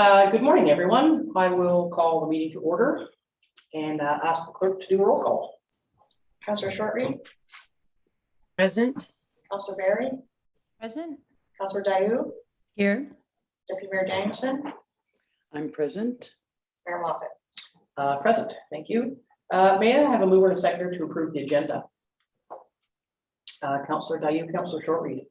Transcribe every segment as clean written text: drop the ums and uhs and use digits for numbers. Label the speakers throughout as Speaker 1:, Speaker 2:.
Speaker 1: Good morning, everyone. I will call the meeting to order and ask the clerk to do a roll call. Councillor Shortreed.
Speaker 2: Present.
Speaker 1: Councillor Barry.
Speaker 3: Present.
Speaker 1: Councillor Dayu.
Speaker 3: Here.
Speaker 1: Deputy Mayor Danielson.
Speaker 2: I'm present.
Speaker 1: Mayor Moffat. Present. Thank you. May I have a mover and a seconder to approve the agenda? Councillor Dayu, Councillor Shortreed.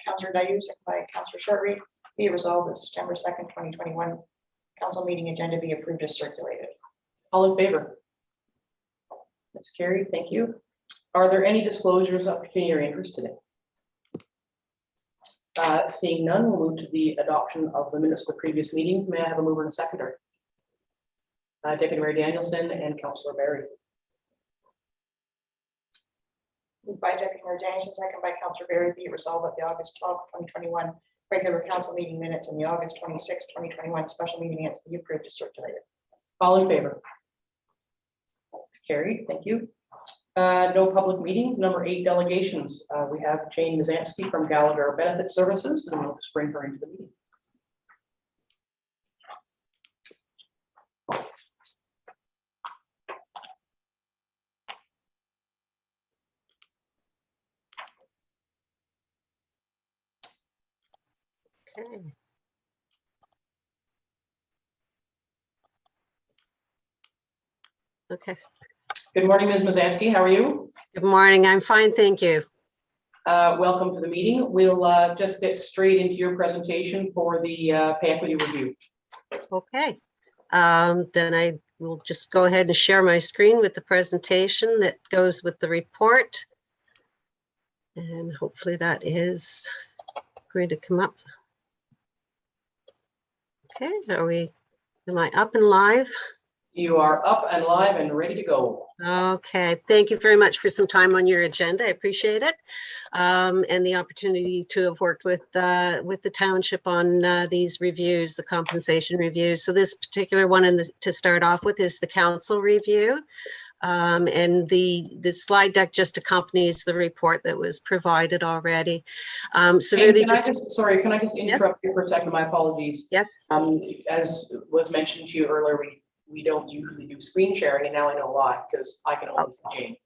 Speaker 1: Councillor Dayu, second by Councillor Shortreed. Be resolved that September 2nd, 2021 council meeting agenda be approved as circulated. All in favor? That's carried. Thank you. Are there any disclosures of pecuniary interest today? Seeing none, we'll move to the adoption of the minutes of the previous meetings. May I have a mover and a seconder? Deputy Mayor Danielson and Councillor Barry. Moved by Deputy Mayor Danielson, second by Councillor Barry. Be it resolved that the August 12th, 2021 regular council meeting minutes and the August 26th, 2021 special meeting minutes be approved as circulated. All in favor? That's carried. Thank you. No public meetings. Number 8, delegations. We have Jane Mizanski from Gallagher Benefit Services, and we'll just bring her into the meeting.
Speaker 2: Okay. Okay.
Speaker 1: Good morning, Ms. Mizanski. How are you?
Speaker 2: Good morning. I'm fine, thank you.
Speaker 1: Welcome to the meeting. We'll just get straight into your presentation for the pay equity review.
Speaker 2: Okay. Then I will just go ahead and share my screen with the presentation that goes with the report. And hopefully that is going to come up. Okay, am I up and live?
Speaker 1: You are up and live and ready to go.
Speaker 2: Okay, thank you very much for some time on your agenda. I appreciate it. And the opportunity to have worked with the township on these reviews, the compensation reviews. So this particular one to start off with is the council review. And the slide deck just accompanies the report that was provided already. So really
Speaker 1: can I just interrupt you for a second? My apologies.
Speaker 2: Yes.
Speaker 1: As was mentioned to you earlier, we don't usually do screen sharing, and now I know why, because I can only see Jane.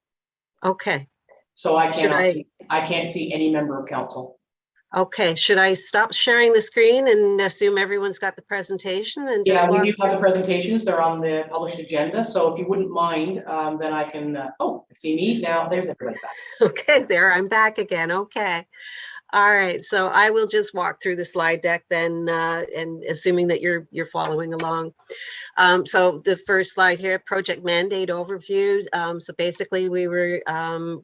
Speaker 2: Okay.
Speaker 1: So I can't see any member of council.
Speaker 2: Okay, should I stop sharing the screen and assume everyone's got the presentation and just
Speaker 1: we do have the presentations. They're on the published agenda. So if you wouldn't mind, then I can, I see me now. There's everybody back.
Speaker 2: Okay, there, I'm back again. Okay. All right, so I will just walk through the slide deck then, and assuming that you're following along. So the first slide here, project mandate overviews. So basically we were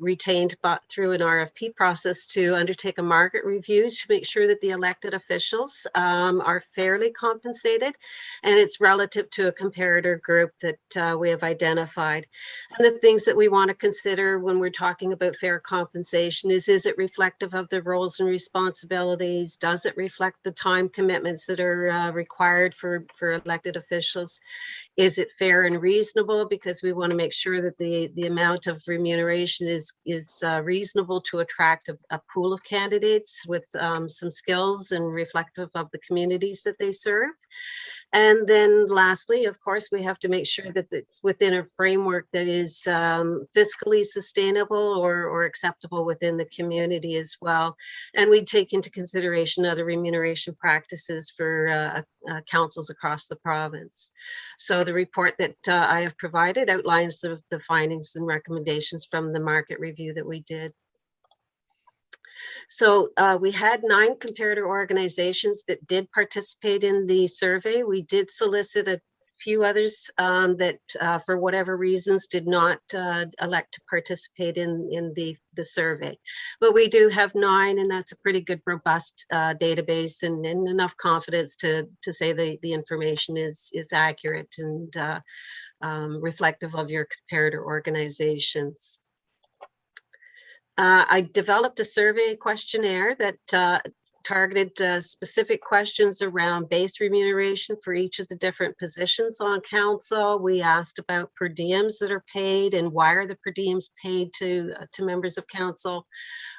Speaker 2: retained through an RFP process to undertake a market review to make sure that the elected officials are fairly compensated, and it's relative to a comparator group that we have identified. And the things that we want to consider when we're talking about fair compensation is it reflective of the roles and responsibilities? Does it reflect the time commitments that are required for elected officials? Is it fair and reasonable? Because we want to make sure that the amount of remuneration is reasonable to attract a pool of candidates with some skills and reflective of the communities that they serve. And then lastly, of course, we have to make sure that it's within a framework that is fiscally sustainable or acceptable within the community as well. And we take into consideration other remuneration practices for councils across the province. So the report that I have provided outlines the findings and recommendations from the market review that we did. So we had 9 comparator organizations that did participate in the survey. We did solicit a few others that for whatever reasons did not elect to participate in the survey. But we do have 9, and that's a pretty good robust database and enough confidence to say the information is accurate and reflective of your comparator organizations. I developed a survey questionnaire that targeted specific questions around base remuneration for each of the different positions on council. We asked about per diems that are paid and why are the per diems paid to members of council.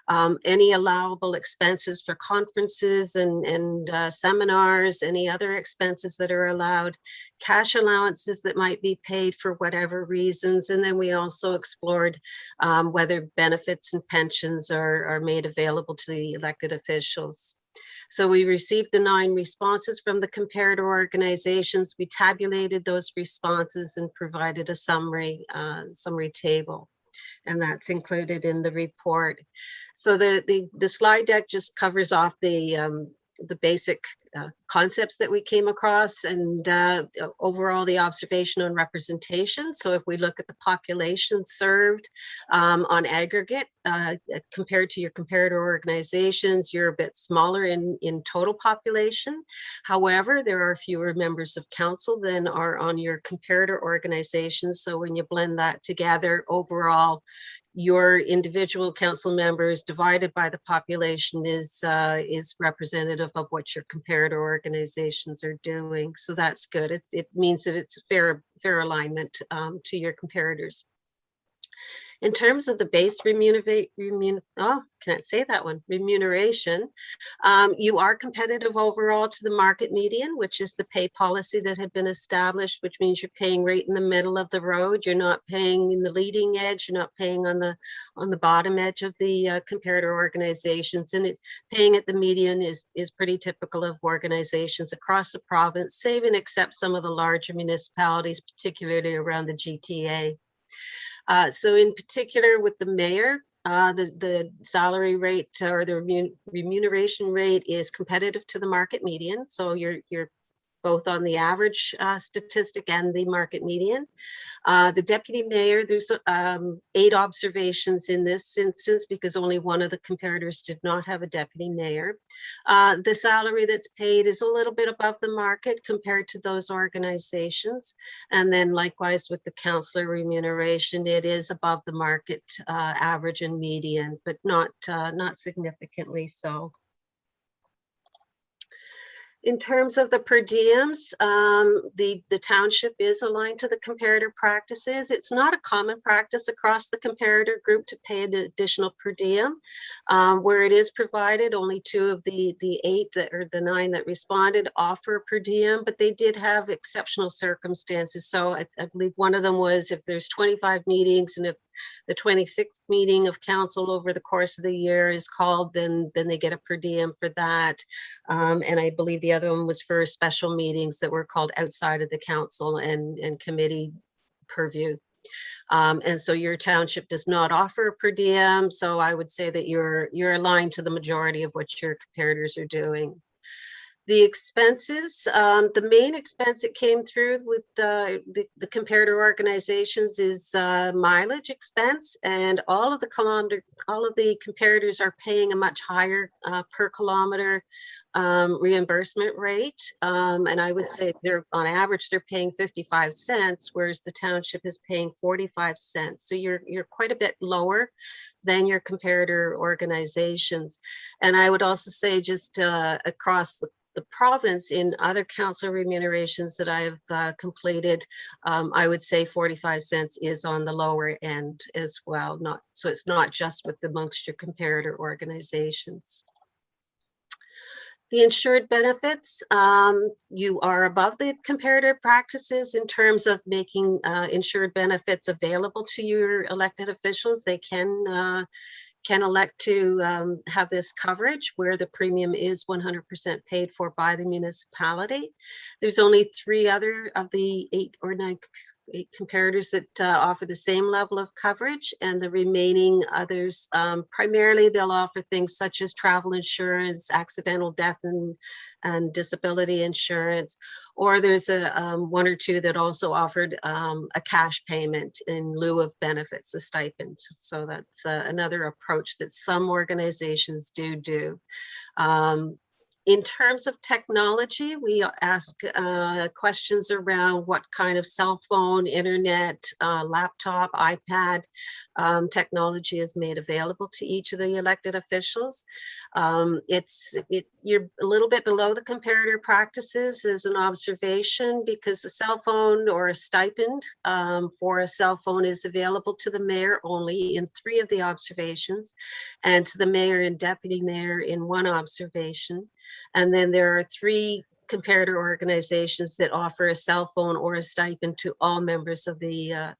Speaker 2: any allowable expenses for conferences and seminars, any other expenses that are allowed, cash allowances that might be paid for whatever reasons. And then we also explored whether benefits and pensions are made available to the elected officials. So we received the 9 responses from the comparator organizations. We tabulated those responses and provided a summary table, and that's included in the report. So the slide deck just covers off the basic concepts that we came across, and overall the observation on representation. So if we look at the population served on aggregate, compared to your comparator organizations, you're a bit smaller in total population. However, there are fewer members of council than are on your comparator organizations. So when you blend that together, overall, your individual council members divided by the population is representative of what your comparator organizations are doing. So that's good. It means that it's fair alignment to your comparators. In terms of the base remuneration, you are competitive overall to the market median, which is the pay policy that had been established, which means you're paying right in the middle of the road. You're not paying in the leading edge. You're not paying on the bottom edge of the comparator organizations. And paying at the median is pretty typical of organizations across the province, save and except some of the larger municipalities, particularly around the GTA. So in particular with the mayor, the salary rate or the remuneration rate is competitive to the market median. So you're both on the average statistic and the market median. The deputy mayor, there's 8 observations in this instance because only one of the comparators did not have a deputy mayor. The salary that's paid is a little bit above the market compared to those organizations. And then likewise with the councillor remuneration, it is above the market average and median, but not significantly so. In terms of the per diems, the township is aligned to the comparator practices. It's not a common practice across the comparator group to pay an additional per diem. Where it is provided, only 2 of the 8 or the 9 that responded offer per diem, but they did have exceptional circumstances. So I believe one of them was if there's 25 meetings and if the 26th meeting of council over the course of the year is called, then they get a per diem for that. And I believe the other one was for special meetings that were called outside of the council and committee purview. And so your township does not offer a per diem. So I would say that you're aligned to the majority of what your comparators are doing. The expenses, the main expense that came through with the comparator organizations is mileage expense, and all of the comparators are paying a much higher per kilometer reimbursement rate. And I would say on average, they're paying 55 cents, whereas the township is paying 45 cents. So you're quite a bit lower than your comparator organizations. And I would also say just across the province in other council remunerations that I've completed, I would say 45 cents is on the lower end as well. So it's not just with amongst your comparator organizations. The insured benefits, you are above the comparator practices in terms of making insured benefits available to your elected officials. They can elect to have this coverage where the premium is 100% paid for by the municipality. There's only 3 other of the 8 or 9 comparators that offer the same level of coverage, and the remaining others, primarily they'll offer things such as travel insurance, accidental death and disability insurance, or there's a 1 or 2 that also offered a cash payment in lieu of benefits, a stipend. So that's another approach that some organizations do. In terms of technology, we ask questions around what kind of cell phone, internet, laptop, iPad technology is made available to each of the elected officials. You're a little bit below the comparator practices as an observation, because the cell phone or a stipend for a cell phone is available to the mayor only in 3 of the observations, and to the mayor and deputy mayor in 1 observation. And then there are 3 comparator organizations that offer a cell phone or a stipend to all members of the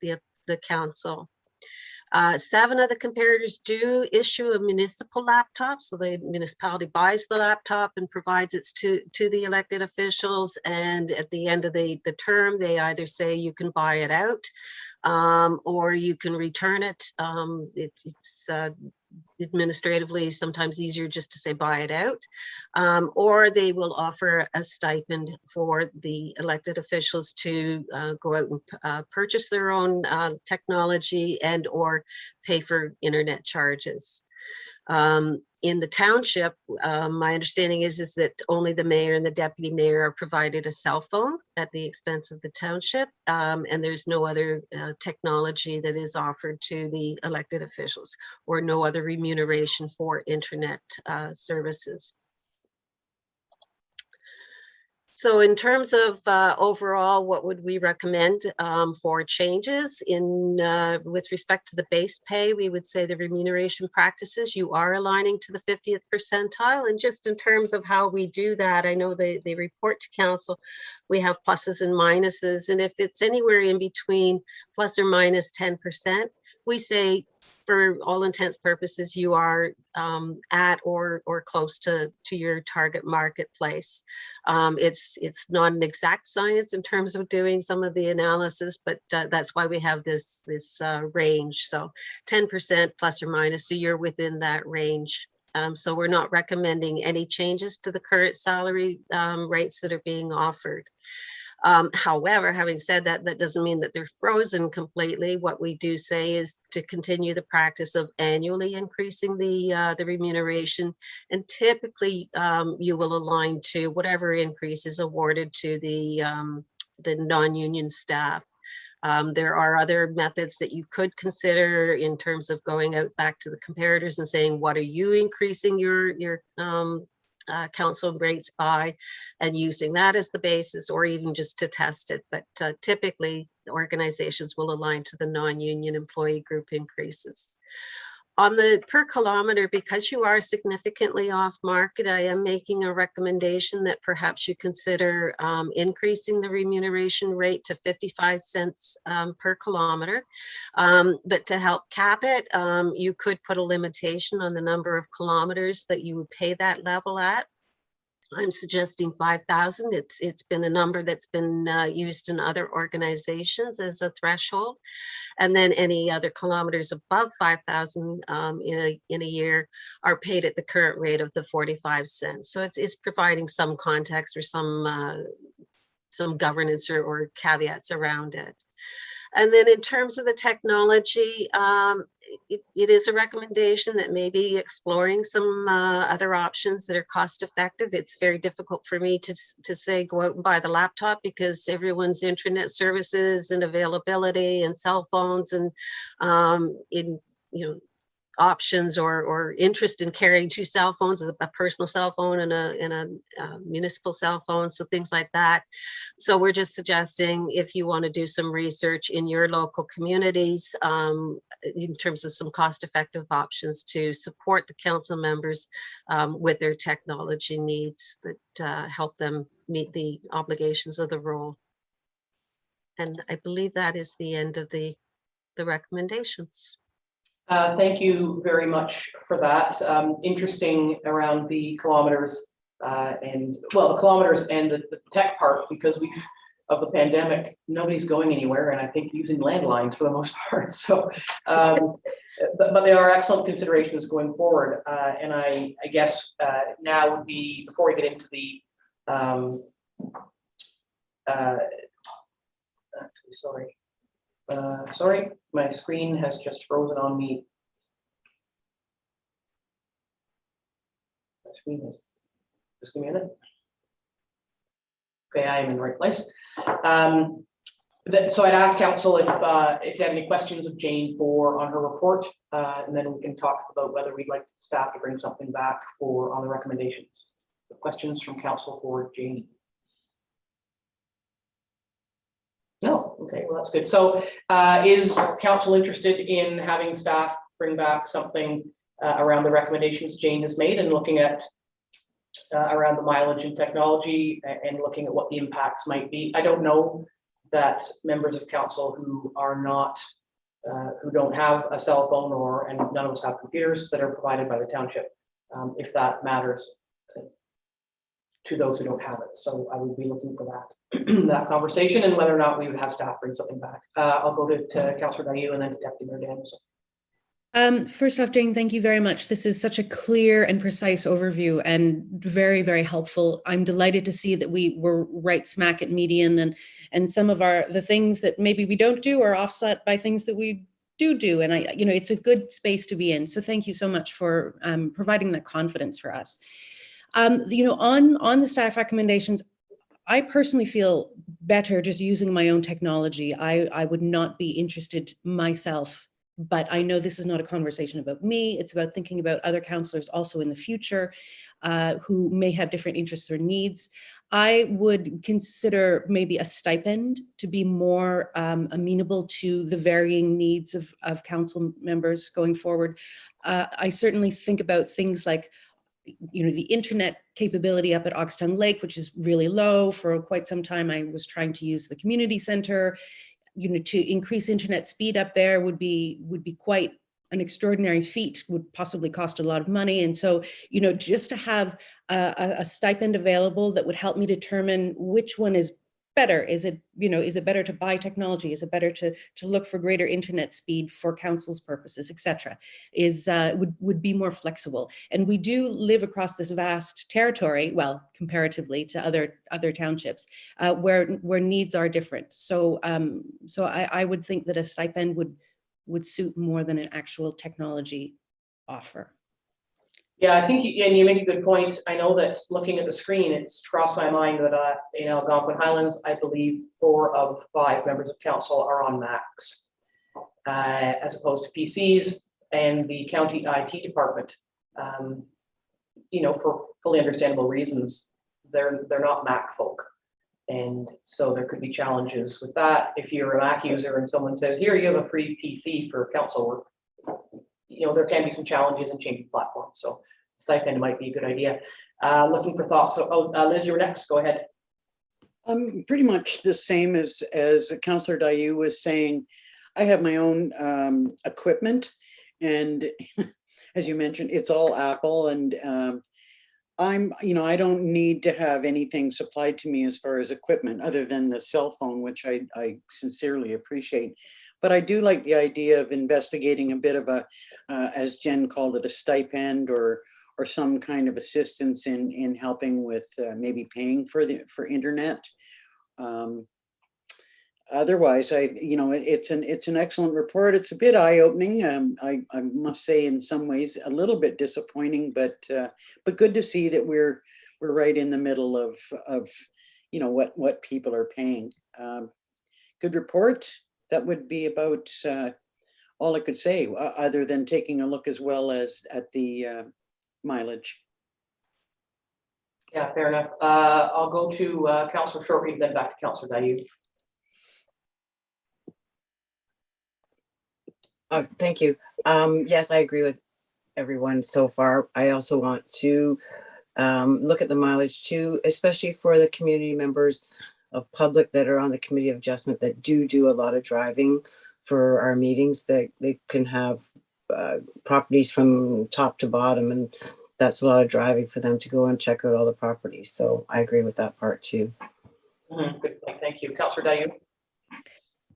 Speaker 2: council. 7 of the comparators do issue a municipal laptop. So the municipality buys the laptop and provides it to the elected officials. And at the end of the term, they either say you can buy it out or you can return it. It's administratively sometimes easier just to say buy it out, or they will offer a stipend for the elected officials to go out and purchase their own technology and or pay for internet charges. In the township, my understanding is that only the mayor and the deputy mayor are provided a cell phone at the expense of the township, and there's no other technology that is offered to the elected officials, or no other remuneration for internet services. So in terms of overall, what would we recommend for changes with respect to the base pay? We would say the remuneration practices, you are aligning to the 50th percentile. And just in terms of how we do that, I know they report to council, we have pluses and minuses. And if it's anywhere in between plus or minus 10%, we say for all intents purposes, you are at or close to your target marketplace. It's not an exact science in terms of doing some of the analysis, but that's why we have this range. So 10% plus or minus, so you're within that range. So we're not recommending any changes to the current salary rates that are being offered. However, having said that, that doesn't mean that they're frozen completely. What we do say is to continue the practice of annually increasing the remuneration, and typically you will align to whatever increase is awarded to the non-union staff. There are other methods that you could consider in terms of going out back to the comparators and saying, what are you increasing your council rates by, and using that as the basis, or even just to test it. But typically the organizations will align to the non-union employee group increases. On the per kilometer, because you are significantly off market, I am making a recommendation that perhaps you consider increasing the remuneration rate to 55 cents per kilometer. But to help cap it, you could put a limitation on the number of kilometers that you would pay that level at. I'm suggesting 5,000. It's been a number that's been used in other organizations as a threshold. And then any other kilometers above 5,000 in a year are paid at the current rate of the 45 cents. So it's providing some context or some governance or caveats around it. And then in terms of the technology, it is a recommendation that maybe exploring some other options that are cost effective. It's very difficult for me to say go out and buy the laptop, because everyone's internet services and availability and cell phones and options or interest in carrying 2 cell phones, a personal cell phone and a municipal cell phone, so things like that. So we're just suggesting, if you want to do some research in your local communities in terms of some cost-effective options to support the council members with their technology needs that help them meet the obligations of the role. And I believe that is the end of the recommendations.
Speaker 3: Thank you very much for that. Interesting around the kilometers the kilometers and the tech part, because of the pandemic, nobody's going anywhere, and I think using landlines for the most part. So, but they are excellent considerations going forward. And I guess now would be, before we get into the sorry, my screen has just frozen on me. My screen is Just give me a minute. Okay, I am in the right place. So I'd ask council if you have any questions of Jane on her report, and then we can talk about whether we'd like staff to bring something back on the recommendations. The questions from council for Jane. No, okay, well, that's good. So is council interested in having staff bring back something around the recommendations Jane has made and looking at around the mileage and technology and looking at what the impacts might be? I don't know that members of council who are not, who don't have a cell phone and none of us have computers that are provided by the township, if that matters to those who don't have it. So I would be looking for that, that conversation and whether or not we would have staff bring something back. I'll go to Councillor Dayu and then to Deputy Mayor Danielson.
Speaker 4: First off, Jane, thank you very much. This is such a clear and precise overview and very, very helpful. I'm delighted to see that we were right smack at median and some of the things that maybe we don't do are offset by things that we do. And it's a good space to be in. So thank you so much for providing that confidence for us. On the staff recommendations, I personally feel better just using my own technology. I would not be interested myself. But I know this is not a conversation about me. It's about thinking about other councillors also in the future who may have different interests or needs. I would consider maybe a stipend to be more amenable to the varying needs of council members going forward. I certainly think about things like the internet capability up at Oxtown Lake, which is really low. For quite some time, I was trying to use the community center. To increase internet speed up there would be quite an extraordinary feat, would possibly cost a lot of money. And so, just to have a stipend available that would help me determine which one is better. Is it better to buy technology? Is it better to look for greater internet speed for council's purposes, et cetera, would be more flexible. And we do live across this vast territory, well, comparatively to other townships, where needs are different. So I would think that a stipend would suit more than an actual technology offer.
Speaker 3: Yeah, I think you make a good point. I know that looking at the screen, it's crossed my mind that in Algonquin Highlands, I believe 4 of 5 members of council are on Macs, as opposed to PCs, and the county IT department, for fully understandable reasons, they're not Mac folk. And so there could be challenges with that. If you're a Mac user and someone says, here, you have a free PC for council work, there can be some challenges in changing platforms. So stipend might be a good idea. Looking for thoughts. So, Liz, you're next. Go ahead.
Speaker 5: Pretty much the same as Councillor Dayu was saying. I have my own equipment, and as you mentioned, it's all Apple, and I don't need to have anything supplied to me as far as equipment other than the cell phone, which I sincerely appreciate. But I do like the idea of investigating a bit of as Jen called it, a stipend or some kind of assistance in helping with maybe paying for internet. Otherwise, it's an excellent report. It's a bit eye-opening. I must say, in some ways, a little bit disappointing, but good to see that we're right in the middle of what people are paying. Good report. That would be about all I could say, other than taking a look as well as at the mileage.
Speaker 3: Yeah, fair enough. I'll go to Councillor Shortreed, then back to Councillor Dayu.
Speaker 6: Thank you. Yes, I agree with everyone so far. I also want to look at the mileage too, especially for the community members of public that are on the Committee of Adjustment that do a lot of driving for our meetings, that they can have properties from top to bottom, and that's a lot of driving for them to go and check out all the properties. So I agree with that part too.
Speaker 3: Good point. Thank you. Councillor Dayu.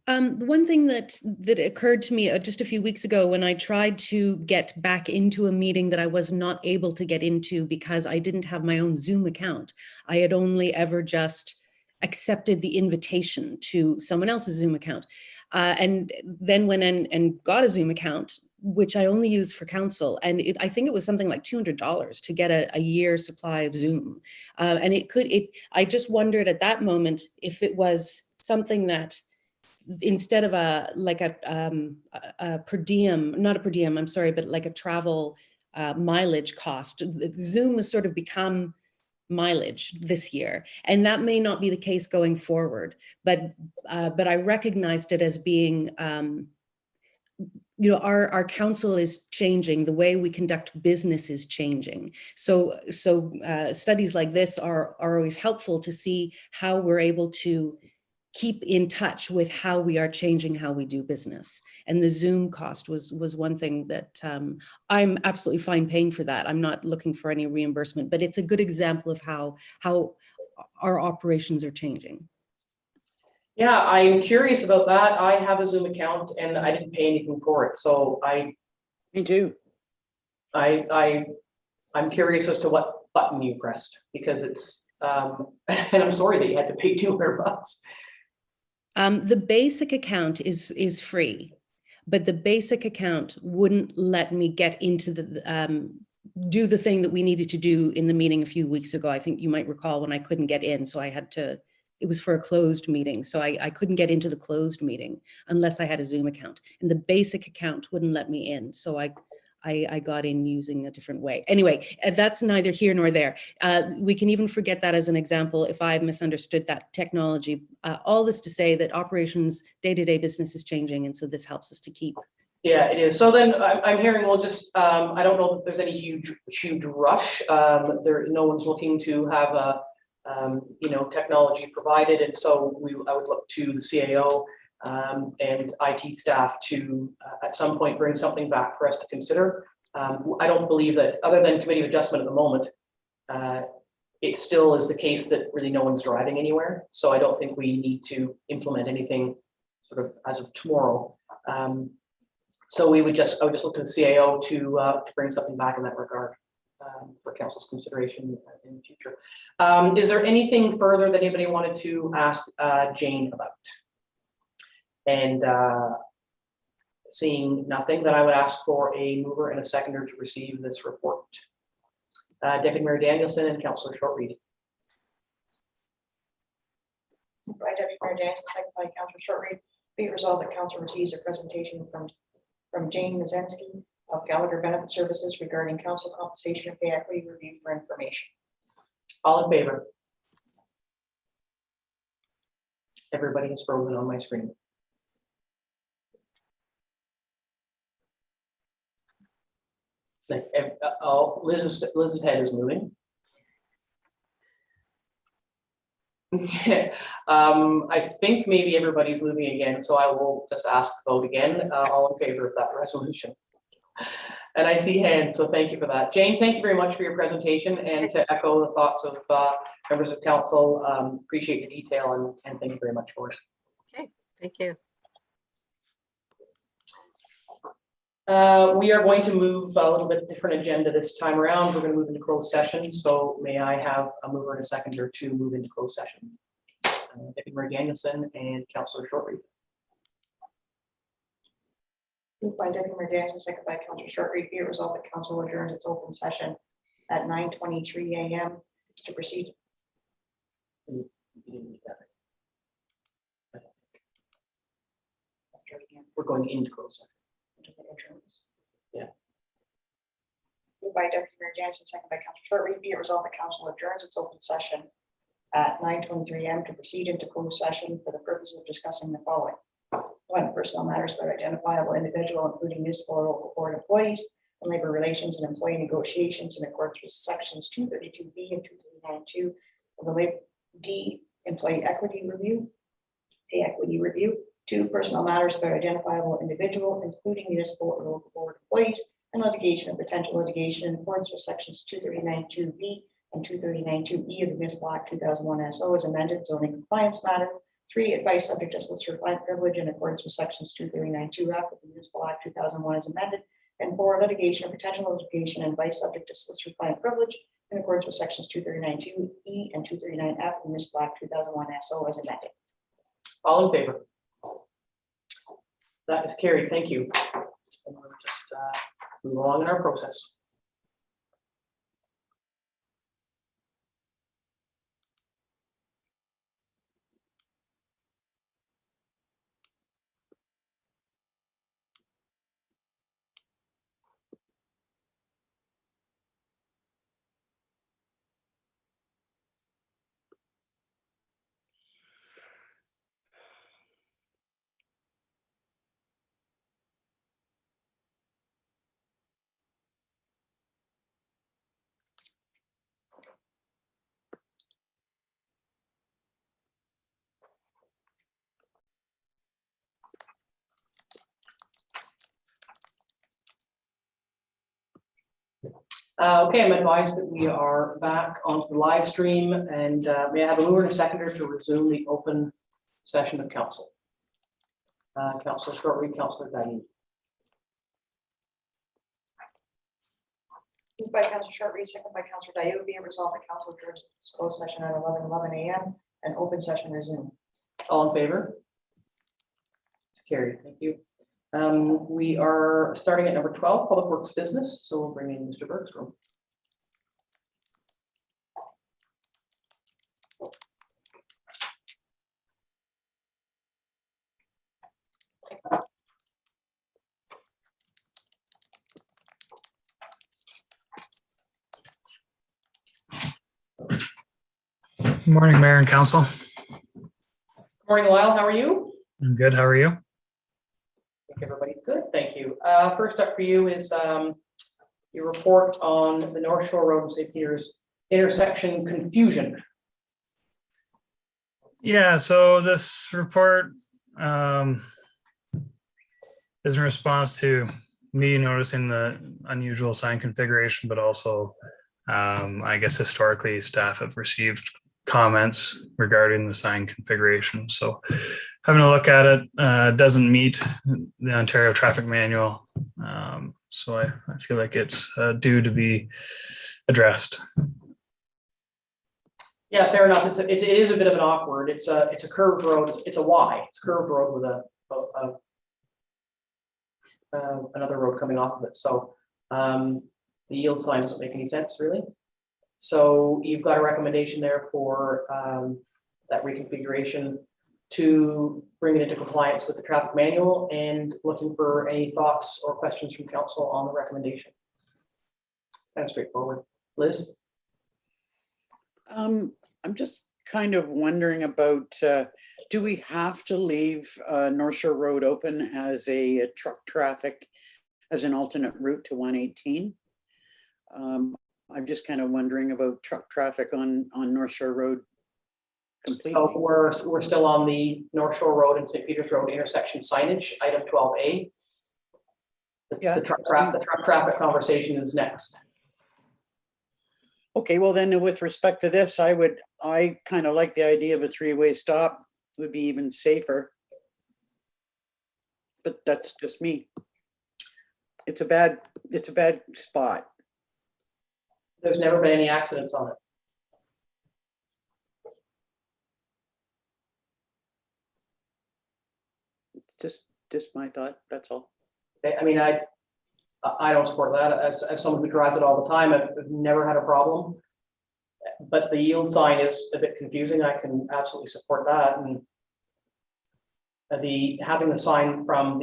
Speaker 4: The one thing that occurred to me just a few weeks ago when I tried to get back into a meeting that I was not able to get into because I didn't have my own Zoom account. I had only ever just accepted the invitation to someone else's Zoom account. And then went in and got a Zoom account. which I only use for council. And I think it was something like $200 to get a year supply of Zoom. And I just wondered at that moment if it was something that instead of a per diem, not a per diem, I'm sorry, but like a travel mileage cost, Zoom has sort of become mileage this year, and that may not be the case going forward. But I recognized it as being, our council is changing, the way we conduct business is changing. So studies like this are always helpful to see how we're able to keep in touch with how we are changing how we do business. And the Zoom cost was one thing that I'm absolutely fine paying for that. I'm not looking for any reimbursement, but it's a good example of how our operations are changing.
Speaker 3: Yeah, I'm curious about that. I have a Zoom account and I didn't pay anything for it. So
Speaker 5: Me too.
Speaker 3: I'm curious as to what button you pressed, because it's, and I'm sorry that you had to pay $200.
Speaker 4: The basic account is free, but the basic account wouldn't let me get into the do the thing that we needed to do in the meeting a few weeks ago. I think you might recall when I couldn't get in, so I had to. It was for a closed meeting, so I couldn't get into the closed meeting unless I had a Zoom account, and the basic account wouldn't let me in. So I got in using a different way. Anyway, that's neither here nor there. We can even forget that as an example if I've misunderstood that technology. All this to say that operations, day-to-day business is changing, and so this helps us to keep.
Speaker 3: Yeah, it is. So then I'm hearing we'll just, I don't know if there's any huge rush. No one's looking to have a, technology provided. And so I would look to the CAO and IT staff to at some point bring something back for us to consider. I don't believe that, other than committee of adjustment at the moment, it still is the case that really no one's driving anywhere. So I don't think we need to implement anything sort of as of tomorrow. So I would just look to the CAO to bring something back in that regard for council's consideration in the future. Is there anything further that anybody wanted to ask Jane about? And seeing nothing, then I would ask for a mover and a seconder to receive this report. Deputy Mayor Danielson and Councillor Shortreed.
Speaker 1: By Deputy Mayor Danielson, second by Councillor Shortreed. Be it resolved that council receives a presentation from Jane Mazensky of Gallagher Benefit Services regarding council compensation and pay equity review for information.
Speaker 3: All in favor? Everybody is frozen on my screen. Oh, Liz's head is moving. I think maybe everybody's moving again, so I will just ask to vote again. All in favor of that resolution? And I see hands, so thank you for that. Jane, thank you very much for your presentation, and to echo the thoughts of members of council, appreciate the detail and thank you very much for it.
Speaker 2: Okay, thank you.
Speaker 3: We are going to move a little bit different agenda this time around. We're going to move into closed session. So may I have a mover and a seconder to move into closed session? Deputy Mayor Danielson and Councillor Shortreed.
Speaker 1: Moved by Deputy Mayor Danielson, second by Councillor Shortreed. Be it resolved that council adjourns its open session at 9:23 a.m. to proceed.
Speaker 3: We're going into closed session. Yeah.
Speaker 1: Moved by Deputy Mayor Danielson, second by Councillor Shortreed. Be it resolved that council adjourns its open session at 9:23 a.m. to proceed into closed session for the purpose of discussing the following. 1, personal matters about identifiable individual, including municipal or local board employees, and labor relations and employee negotiations in accordance with sections 232B and 239(2 of the Labor D employee equity review, pay equity review. 2, personal matters about identifiable individual, including municipal or local board employees, and litigation and potential litigation in accordance with sections 239(2B and 239(2E of the Municipal Act 2001 SO as amended, zoning compliance matter. 3, advice subject to solicitor client privilege in accordance with sections 239(2F of the Municipal Act 2001 as amended. And 4, litigation or potential litigation and advice subject to solicitor client privilege in accordance with sections 239(2E and 239F of the Municipal Act 2001 SO as amended.
Speaker 3: All in favor? That is carried. Thank you. And we'll just move along in our process. Okay, I'm advised that we are back onto the live stream, and may I have a mover and a seconder to resume the open session of council? Councillor Shortreed, Councillor Diane.
Speaker 1: Moved by Councillor Shortreed, second by Councillor Diu, be it resolved that council adjourns closed session at 11:11 a.m. and open session resumed.
Speaker 3: All in favor? It's carried. Thank you. We are starting at number 12, Public Works Business. So we'll bring in Mr. Bergstrom.
Speaker 7: Good morning, Mayor and Council.
Speaker 3: Morning, Lyle. How are you?
Speaker 7: I'm good. How are you?
Speaker 3: I think everybody's good. Thank you. First up for you is your report on the North Shore Road and St. Peter's intersection confusion.
Speaker 7: Yeah, so this report is in response to me noticing the unusual sign configuration, but also I guess historically staff have received comments regarding the sign configuration. So having a look at it, doesn't meet the Ontario traffic manual. So I feel like it's due to be addressed.
Speaker 3: Yeah, fair enough. It is a bit of an awkward. It's a curved road. It's a Y. It's a curved road with another road coming off of it. So the yield sign doesn't make any sense really. So you've got a recommendation there for that reconfiguration to bring it into compliance with the traffic manual, and looking for any thoughts or questions from council on the recommendation. Kind of straightforward. Liz?
Speaker 5: I'm just kind of wondering about, do we have to leave North Shore Road open as a truck traffic, as an alternate route to 118? I'm just kind of wondering about truck traffic on North Shore Road completely.
Speaker 3: So we're still on the North Shore Road and St. Peter's Road intersection signage, item 12A. The truck traffic conversation is next.
Speaker 5: Okay, well then with respect to this, I kind of like the idea of a three-way stop, would be even safer. But that's just me. It's a bad spot.
Speaker 3: There's never been any accidents on it.
Speaker 5: It's just my thought, that's all.
Speaker 3: I mean, I don't support that. As someone who drives it all the time, I've never had a problem. But the yield sign is a bit confusing. I can absolutely support that. And having the sign for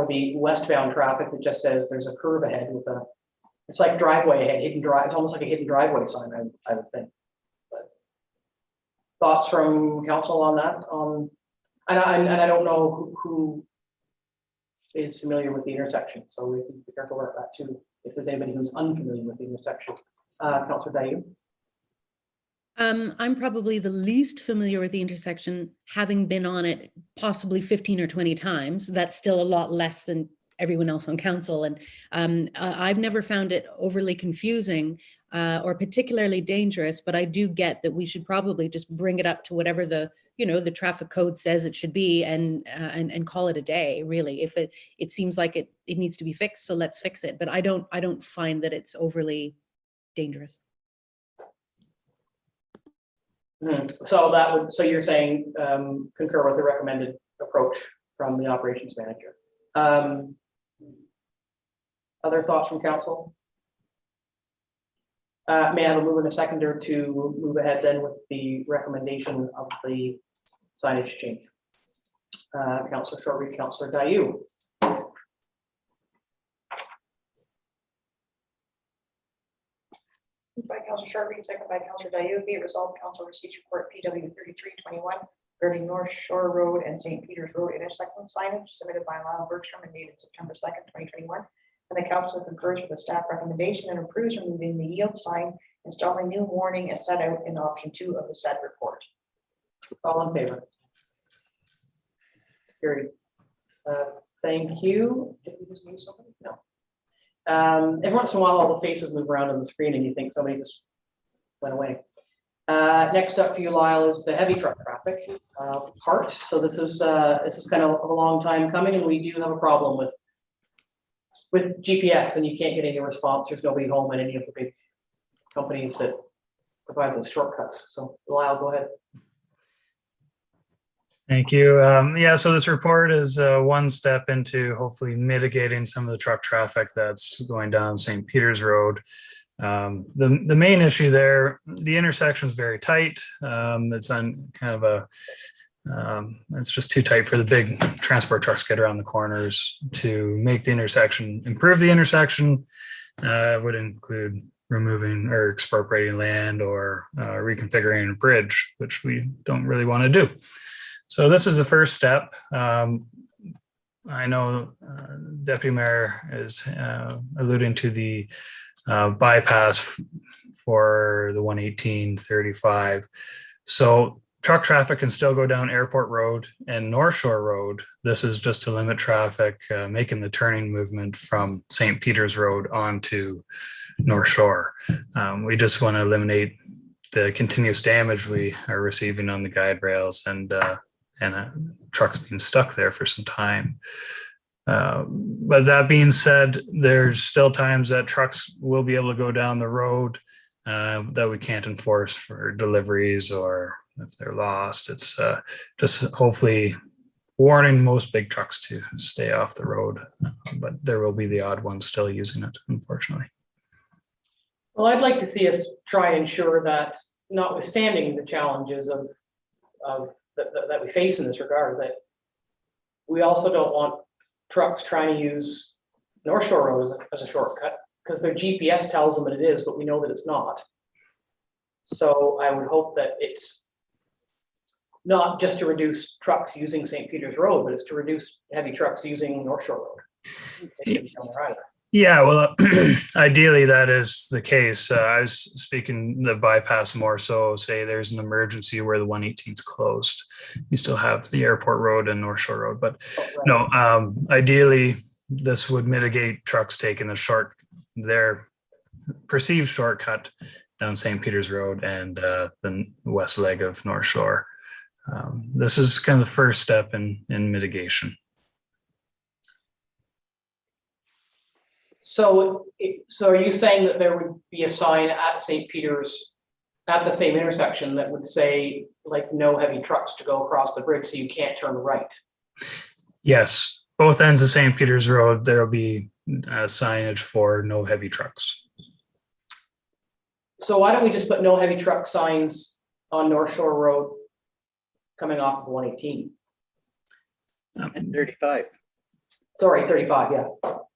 Speaker 3: the westbound traffic that just says there's a curve ahead with it's like driveway ahead, hidden drive. It's almost like a hidden driveway sign, I would think. But thoughts from council on that? And I don't know who is familiar with the intersection, so we can be careful about that too, if there's anybody who's unfamiliar with the intersection. Councillor Dayu.
Speaker 4: I'm probably the least familiar with the intersection, having been on it possibly 15 or 20 times. That's still a lot less than everyone else on council. And I've never found it overly confusing or particularly dangerous, but I do get that we should probably just bring it up to whatever the traffic code says it should be, and call it a day, really. If it seems like it needs to be fixed, so let's fix it. But I don't find that it's overly dangerous.
Speaker 3: So you're saying concur with the recommended approach from the operations manager. Other thoughts from council? May I have a mover and a seconder to move ahead then with the recommendation of the signage change? Councillor Shortreed, Councillor Dayu.
Speaker 1: Moved by Councillor Sharpie, second by Councillor Dayu, be it resolved, council receives report PW 3321 regarding North Shore Road and St. Peter's Road intersection signage submitted by Lyle Bergstrom and dated September 2nd, 2021. And the council concurs with the staff recommendation and approves removing the yield sign, installing new warning as set out in option 2 of the said report.
Speaker 3: All in favor? Carried. Thank you. Did we just lose somebody? No. Every once in a while, all the faces move around on the screen and you think somebody just went away. Next up for you, Lyle, is the heavy truck traffic part. So this is kind of a long time coming, and we do have a problem with GPS, and you can't get any response. There's nobody home in any of the big companies that provide those shortcuts. So Lyle, go ahead.
Speaker 7: Thank you. Yeah, so this report is one step into hopefully mitigating some of the truck traffic that's going down St. Peter's Road. The main issue there, the intersection is very tight. It's on kind of a, it's just too tight for the big transport trucks to get around the corners. To make the intersection, improve the intersection, would include removing or expropriating land or reconfiguring a bridge, which we don't really want to do. So this is the first step. I know Deputy Mayor is alluding to the bypass for the 118/35. So truck traffic can still go down Airport Road and North Shore Road. This is just to limit traffic, making the turning movement from St. Peter's Road onto North Shore. We just want to eliminate the continuous damage we are receiving on the guide rails and trucks being stuck there for some time. But that being said, there's still times that trucks will be able to go down the road that we can't enforce for deliveries or if they're lost. It's just hopefully warning most big trucks to stay off the road, but there will be the odd ones still using it, unfortunately.
Speaker 3: Well, I'd like to see us try and ensure that, notwithstanding the challenges of that we face in this regard, that we also don't want trucks trying to use North Shore Road as a shortcut, because their GPS tells them that it is, but we know that it's not. So I would hope that it's not just to reduce trucks using St. Peter's Road, but it's to reduce heavy trucks using North Shore Road.
Speaker 7: Yeah, well, ideally that is the case. I was speaking the bypass more so, say there's an emergency where the 118 is closed. You still have the Airport Road and North Shore Road, but no, ideally this would mitigate trucks taking their perceived shortcut down St. Peter's Road and the west leg of North Shore. This is kind of the first step in mitigation.
Speaker 3: So are you saying that there would be a sign at St. Peter's at the same intersection that would say like no heavy trucks to go across the bridge, so you can't turn right?
Speaker 7: Yes, both ends of St. Peter's Road, there will be signage for no heavy trucks.
Speaker 3: So why don't we just put no heavy truck signs on North Shore Road coming off of 118?
Speaker 5: And 35.
Speaker 3: Sorry, 35, yeah.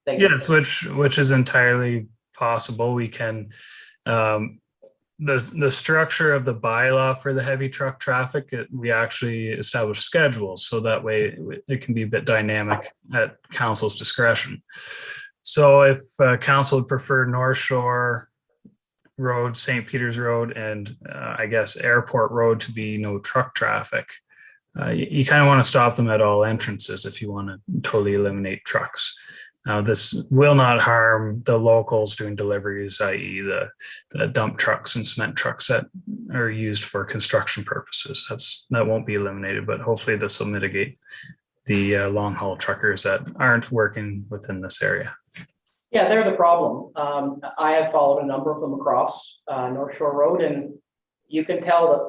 Speaker 3: Thank you.
Speaker 7: Yes, which is entirely possible. We can, the structure of the bylaw for the heavy truck traffic, we actually establish schedules, so that way it can be a bit dynamic at council's discretion. So if council would prefer North Shore Road, St. Peter's Road, and I guess Airport Road to be no truck traffic, you kind of want to stop them at all entrances if you want to totally eliminate trucks. Now, this will not harm the locals doing deliveries, i.e. the dump trucks and cement trucks that are used for construction purposes. That won't be eliminated, but hopefully this will mitigate the long haul truckers that aren't working within this area.
Speaker 3: Yeah, they're the problem. I have followed a number of them across North Shore Road, and you can tell that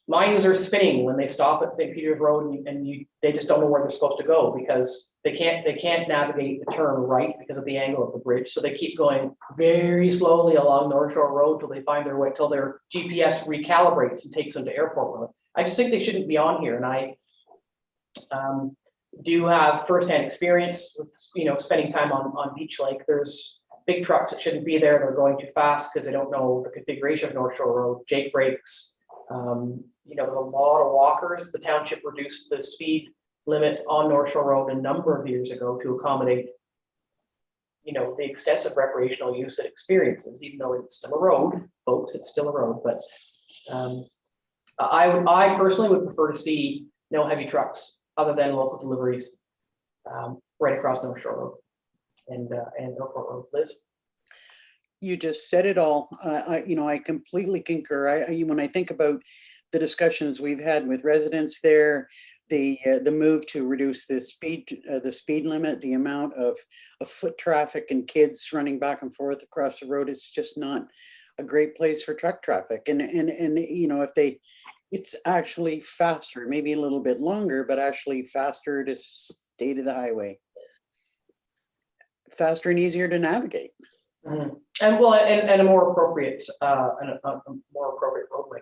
Speaker 3: minds are spinning when they stop at St. Peter's Road and they just don't know where they're supposed to go because they can't navigate the turn right because of the angle of the bridge. So they keep going very slowly along North Shore Road till they find their way, till their GPS recalibrates and takes them to Airport Road. I just think they shouldn't be on here. And I do have firsthand experience with, spending time on Beach Lake. There's big trucks that shouldn't be there. They're going too fast because they don't know the configuration of North Shore Road, Jake brakes. There's a lot of walkers. The township reduced the speed limit on North Shore Road a number of years ago to accommodate, the extensive recreational use it experiences, even though it's still a road, folks, it's still a road. But I personally would prefer to see no heavy trucks other than local deliveries right across North Shore Road and Airport Road. Liz?
Speaker 5: You just said it all. I completely concur. When I think about the discussions we've had with residents there, the move to reduce the speed limit, the amount of foot traffic and kids running back and forth across the road, it's just not a great place for truck traffic. And it's actually faster, maybe a little bit longer, but actually faster to stay to the highway. Faster and easier to navigate.
Speaker 3: Mm-hmm. And a more appropriate roadway.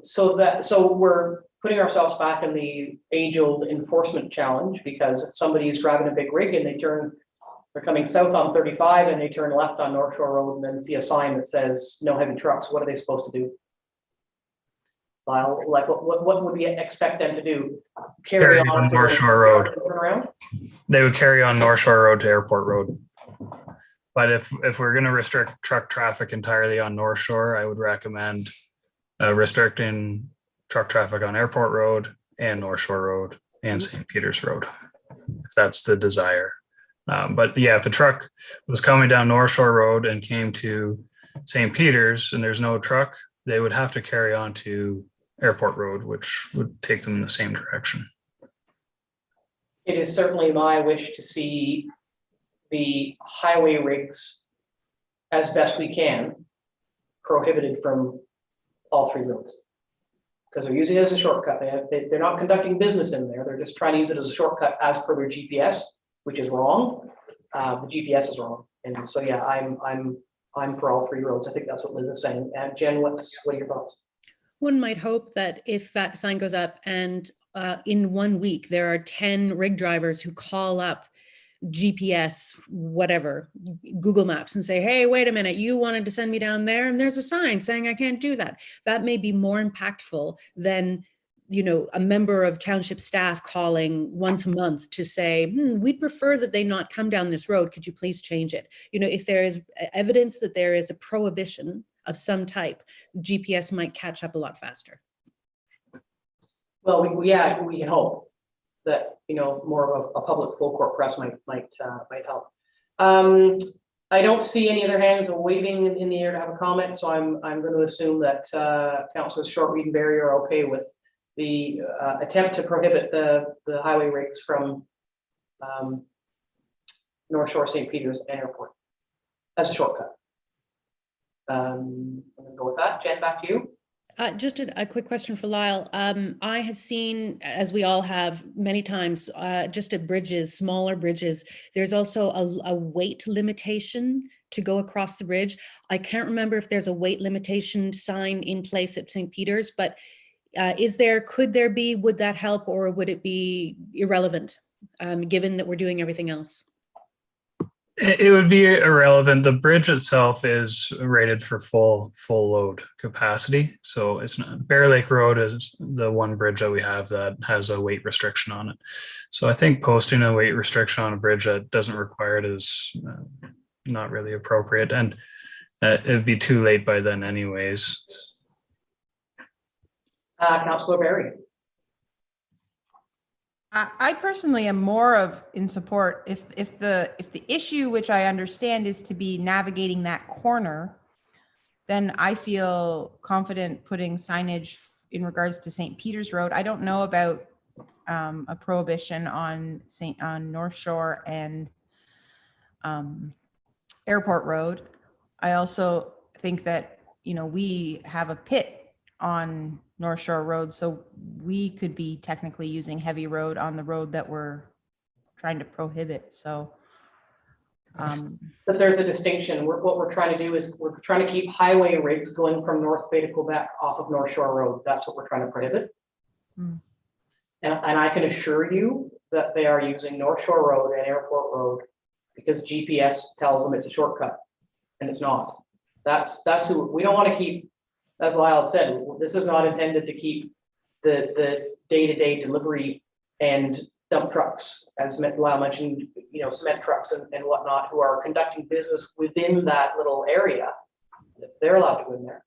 Speaker 3: So we're putting ourselves back in the age-old enforcement challenge, because if somebody is driving a big rig and they're coming south on 35 and they turn left on North Shore Road and then see a sign that says no heavy trucks, what are they supposed to do? Well, like what would we expect them to do? Carry on
Speaker 7: North Shore Road.
Speaker 3: Turn around?
Speaker 7: They would carry on North Shore Road to Airport Road. But if we're going to restrict truck traffic entirely on North Shore, I would recommend restricting truck traffic on Airport Road and North Shore Road and St. Peter's Road, if that's the desire. But yeah, if a truck was coming down North Shore Road and came to St. Peter's and there's no truck, they would have to carry on to Airport Road, which would take them in the same direction.
Speaker 3: It is certainly my wish to see the highway rigs, as best we can, prohibited from all three roads, because they're using it as a shortcut. They're not conducting business in there. They're just trying to use it as a shortcut as per their GPS, which is wrong. The GPS is wrong, and so yeah, I'm for all three roads. I think that's what Liz is saying. And Jen, what are your thoughts?
Speaker 4: One might hope that if that sign goes up and in 1 week, there are 10 rig drivers who call up GPS, whatever, Google Maps and say, hey, wait a minute, you wanted to send me down there and there's a sign saying I can't do that. That may be more impactful than, a member of township staff calling once a month to say, we'd prefer that they not come down this road. Could you please change it? If there is evidence that there is a prohibition of some type, GPS might catch up a lot faster.
Speaker 3: Well, we can hope that more of a public full court press might help. I don't see any other hands waving in the air to have a comment, so I'm going to assume that Councilors Short, Reed, and Barry are okay with the attempt to prohibit the highway rigs from North Shore, St. Peter's, and Airport as a shortcut. I'm going to go with that. Jen, back to you.
Speaker 4: Just a quick question for Lyle. I have seen, as we all have many times, just at bridges, smaller bridges, there's also a weight limitation to go across the bridge. I can't remember if there's a weight limitation sign in place at St. Peter's, but could there be, would that help, or would it be irrelevant, given that we're doing everything else?
Speaker 7: It would be irrelevant. The bridge itself is rated for full load capacity. So it's not, Bear Lake Road is the one bridge that we have that has a weight restriction on it. So I think posting a weight restriction on a bridge that doesn't require it is not really appropriate. And it'd be too late by then anyways.
Speaker 3: Councilor Barry.
Speaker 8: I personally am more in support if the issue, which I understand, is to be navigating that corner, then I feel confident putting signage in regards to St. Peter's Road. I don't know about a prohibition on North Shore and Airport Road. I also think that we have a pit on North Shore Road. So we could be technically using heavy road on the road that we're trying to prohibit. So
Speaker 3: But there's a distinction. What we're trying to do is we're trying to keep highway rigs going from North Bay to Quebec off of North Shore Road. That's what we're trying to prohibit.
Speaker 8: Hmm.
Speaker 3: And I can assure you that they are using North Shore Road and Airport Road because GPS tells them it's a shortcut, and it's not. That's who we don't want to keep. As Lyle said, this is not intended to keep the day-to-day delivery and dump trucks, as Lyle mentioned, cement trucks and whatnot, who are conducting business within that little area. They're allowed to go in there.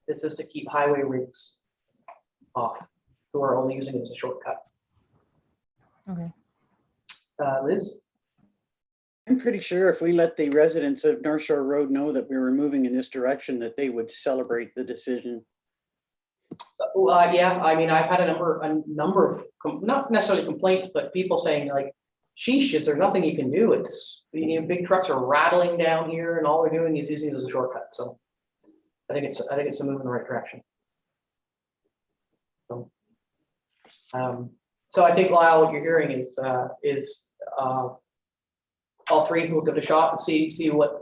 Speaker 3: This is to keep highway rigs off, who are only using it as a shortcut.
Speaker 8: okay.
Speaker 3: Liz?
Speaker 5: I'm pretty sure if we let the residents of North Shore Road know that we were moving in this direction, that they would celebrate the decision.
Speaker 3: Yeah, I mean, I've had a number of, not necessarily complaints, but people saying like, sheesh, is there nothing you can do? It's, big trucks are rattling down here and all they're doing is using it as a shortcut. So I think it's a move in the right direction. So I think, Lyle, what you're hearing is all three will give it a shot and see what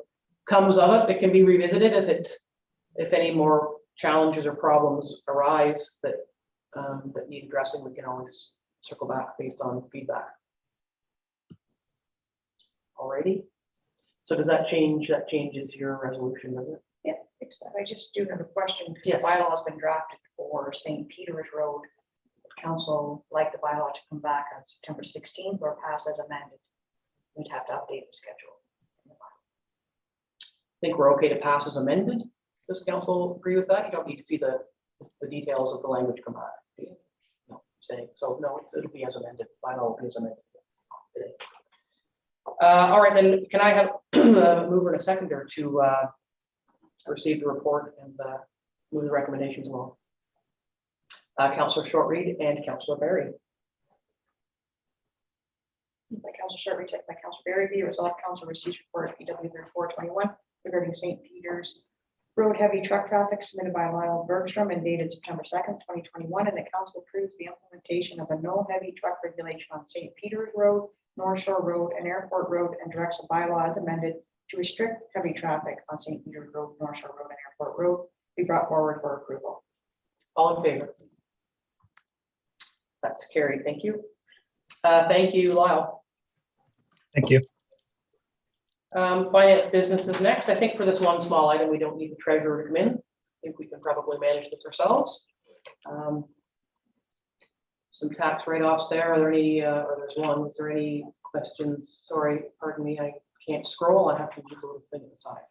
Speaker 3: comes of it. It can be revisited if any more challenges or problems arise that need addressing. We can always circle back based on feedback. Alrighty. So does that change? That changes your resolution, does it?
Speaker 1: Yeah, fix that. I just do have a question, because
Speaker 3: Yes.
Speaker 1: the bylaw has been drafted for St. Peter's Road. Would council like the bylaw to come back on September 16th or pass as amended? We'd have to update the schedule.
Speaker 3: Think we're okay to pass as amended? Does council agree with that? You don't need to see the details of the language come back. Do you? No, saying so. No, it'll be as amended. Bylaw will be as amended. All right, then can I have a mover and a seconder to receive the report and move the recommendations along? Councillor Shortreed and Councillor Berry.
Speaker 1: By Councillor Shortreed, second by Councillor Berry, be it resolved, council receives report PW 3421 regarding St. Peter's Road heavy truck traffic submitted by Lyle Bergstrom and dated September 2nd, 2021, and the council approves the implementation of a no heavy truck regulation on St. Peter's Road, North Shore Road, and Airport Road, and directs the bylaw as amended to restrict heavy traffic on St. Peter's Road, North Shore Road, and Airport Road be brought forward for approval.
Speaker 3: All in favor? That's carried. Thank you. Thank you, Lyle.
Speaker 7: Thank you.
Speaker 3: Finance business is next. I think for this one small item, we don't need the treasurer to come in. I think we can probably manage this ourselves. Some tax write-offs there. Are there any, or there's one, is there any questions? Sorry, pardon me, I can't scroll. I have to use a little thing at the side.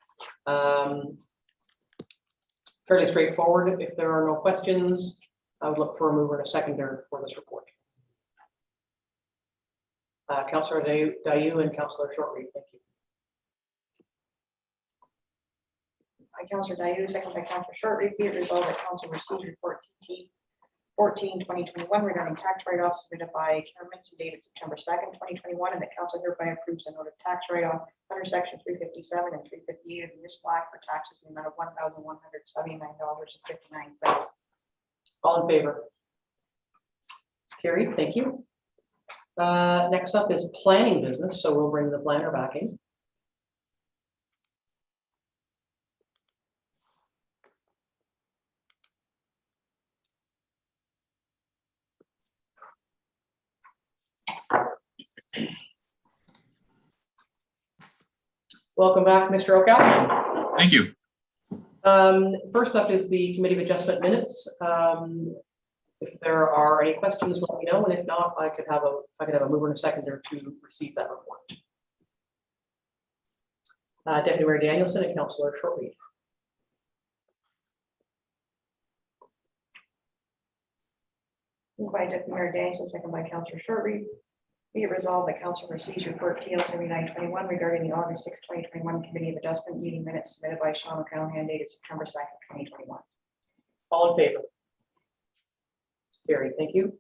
Speaker 3: Fairly straightforward. If there are no questions, I would look for a mover and a seconder for this report. Councillor Dayu and Councillor Shortreed, thank you.
Speaker 1: By Councillor Dayu, second by Councillor Shortreed, be it resolved that council receives report TT 14/2021 regarding tax write-offs submitted by Cameron's dated September 2nd, 2021, and the council hereby approves a note of tax write-off under section 357 and 358 of the municipal act for taxes in the amount of $1,179.59.
Speaker 3: All in favor? Carried, thank you. Next up is planning business, so we'll bring the planner back in. Welcome back, Mr. O'Callaghan.
Speaker 9: Thank you.
Speaker 3: First up is the Committee of Adjustment minutes. If there are any questions, let me know, and if not, I could have a mover and a seconder to receive that report. Deputy Mayor Danielson and Councillor Shortreed.
Speaker 1: Moved by Deputy Mayor Danielson, second by Councillor Shortreed. Be it resolved that council receives report PL 7921 regarding the August 6, 2021 Committee of Adjustment meeting minutes submitted by Sean O'Callaghan dated September 2nd, 2021.
Speaker 3: All in favor? Carried, thank you.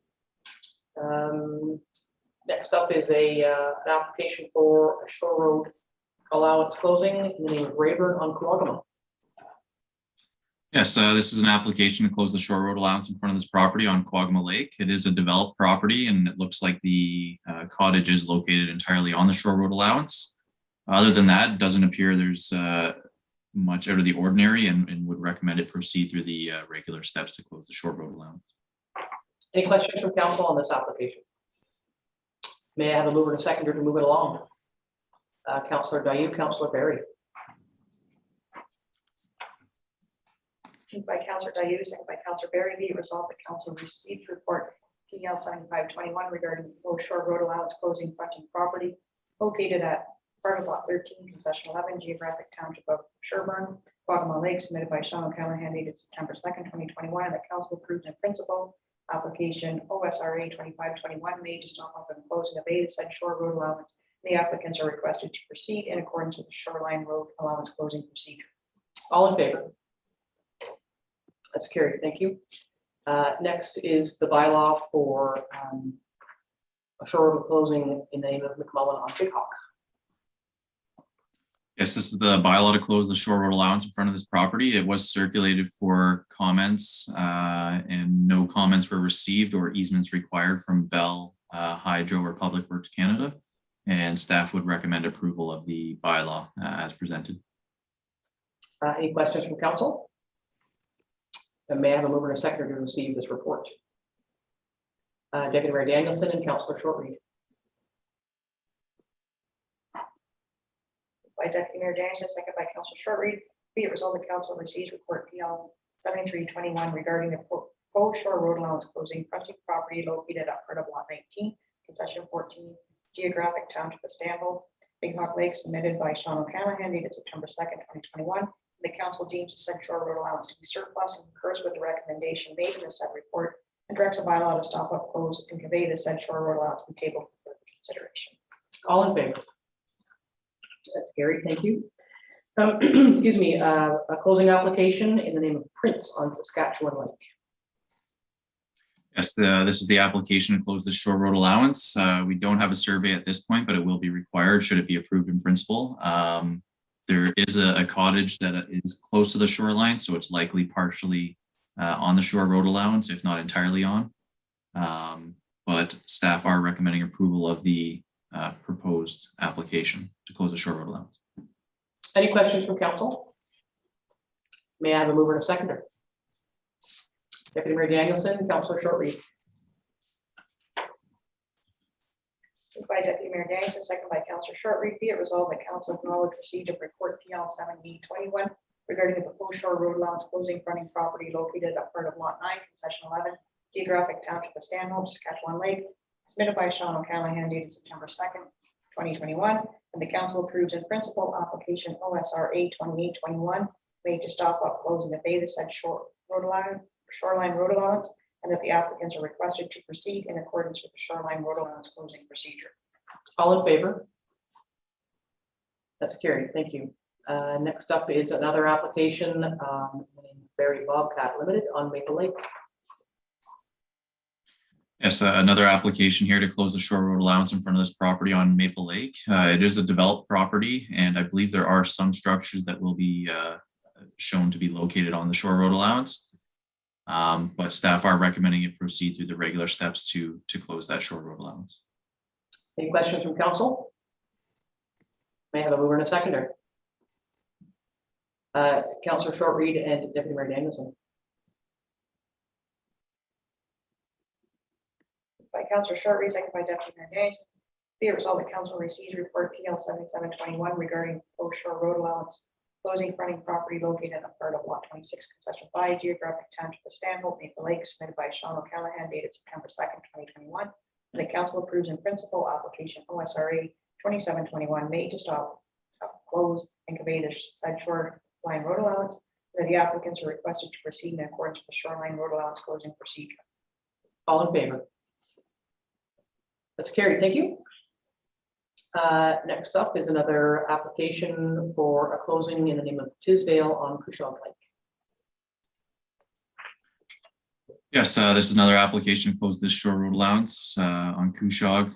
Speaker 3: Next up is an application for a Shore Road allowance closing in the name of Rayburn on Coagama.
Speaker 9: Yes, this is an application to close the shore road allowance in front of this property on Quagma Lake. It is a developed property and it looks like the cottage is located entirely on the shore road allowance. Other than that, it doesn't appear there's much out of the ordinary and would recommend it proceed through the regular steps to close the shore road allowance.
Speaker 3: Any questions from council on this application? May I have a mover and a seconder to move it along? Councillor Dayu, Councillor Berry.
Speaker 1: Moved by Councillor Dayu, second by Councillor Berry, be it resolved that council received report PL 7521 regarding the proposed shore road allowance closing fronting property located at part of lot 13, concession 11, geographic township of Sherburne, Quagma Lake, submitted by Sean O'Callaghan dated September 2nd, 2021, and the council approved in principle application OSRA 2521 made to stop up and close and abate the said shore road allowance. The applicants are requested to proceed in accordance with the shoreline road allowance closing procedure.
Speaker 3: All in favor? That's carried. Thank you. Next is the bylaw for a shore road closing in the name of McMullen on Big Hawk.
Speaker 9: Yes, this is the bylaw to close the shore road allowance in front of this property. It was circulated for comments and no comments were received or easements required from Bell, Hydro, or Public Works Canada. And staff would recommend approval of the bylaw as presented.
Speaker 3: Any questions from council? And may I have a mover and a seconder to receive this report? Deputy Mayor Danielson and Councillor Shortreed.
Speaker 1: By Deputy Mayor Danielson, second by Councillor Shortreed, be it resolved the council receives report PL 7321 regarding the proposed shore road allowance closing fronting property located at part of lot 19, concession 14, geographic township of Stanhope, Big Hawk Lake, submitted by Sean O'Callaghan dated September 2nd, 2021. The council deems the said shore road allowance to be surplus and concurs with the recommendation made in the said report and directs a bylaw to stop up, close, and convey the said shore road allowance be tabled for further consideration.
Speaker 3: All in favor? That's carried. Thank you. Excuse me, a closing application in the name of Prince on Saskatchewan Lake.
Speaker 9: Yes, this is the application to close the shore road allowance. We don't have a survey at this point, but it will be required should it be approved in principle. There is a cottage that is close to the shoreline, so it's likely partially on the shore road allowance, if not entirely on. But staff are recommending approval of the proposed application to close the shore road allowance.
Speaker 3: Any questions from council? May I have a mover and a seconder? Deputy Mayor Danielson, Councillor Shortreed.
Speaker 1: Moved by Deputy Mayor Danielson, second by Councillor Shortreed, be it resolved that council acknowledge receipt of report PL 7021 regarding the proposed shore road allowance closing fronting property located at part of lot 9, concession 11, geographic township of Stanhope, Saskatchewan Lake, submitted by Sean O'Callaghan dated September 2nd, 2021, and the council approves in principle application OSRA 2821 made to stop up, close, and abate the said shoreline road allowance, and that the applicants are requested to proceed in accordance with the shoreline road allowance closing procedure.
Speaker 3: All in favor? That's carried. Thank you. Next up is another application, Barry Bobcat Limited on Maple Lake.
Speaker 9: Yes, another application here to close the shore road allowance in front of this property on Maple Lake. It is a developed property, and I believe there are some structures that will be shown to be located on the shore road allowance. But staff are recommending it proceed through the regular steps to close that shore road allowance.
Speaker 3: Any questions from council? May I have a mover and a seconder? Councillor Shortreed and Deputy Mayor Danielson.
Speaker 1: By Councillor Shortreed, second by Deputy Mayor Danielson, be it resolved that council receives report PL 7721 regarding proposed shore road allowance closing fronting property located at part of lot 26, concession 5, geographic township of Stanhope, Maple Lake, submitted by Sean O'Callaghan dated September 2nd, 2021. And the council approves in principle application OSRA 2721 made to stop, close, and convey the said shoreline road allowance. That the applicants are requested to proceed in accordance with the shoreline road allowance closing procedure.
Speaker 3: All in favor? That's carried. Thank you. Next up is another application for a closing in the name of Tisdale on Cushog Lake.
Speaker 9: Yes, this is another application to close this shore road allowance on Kushog.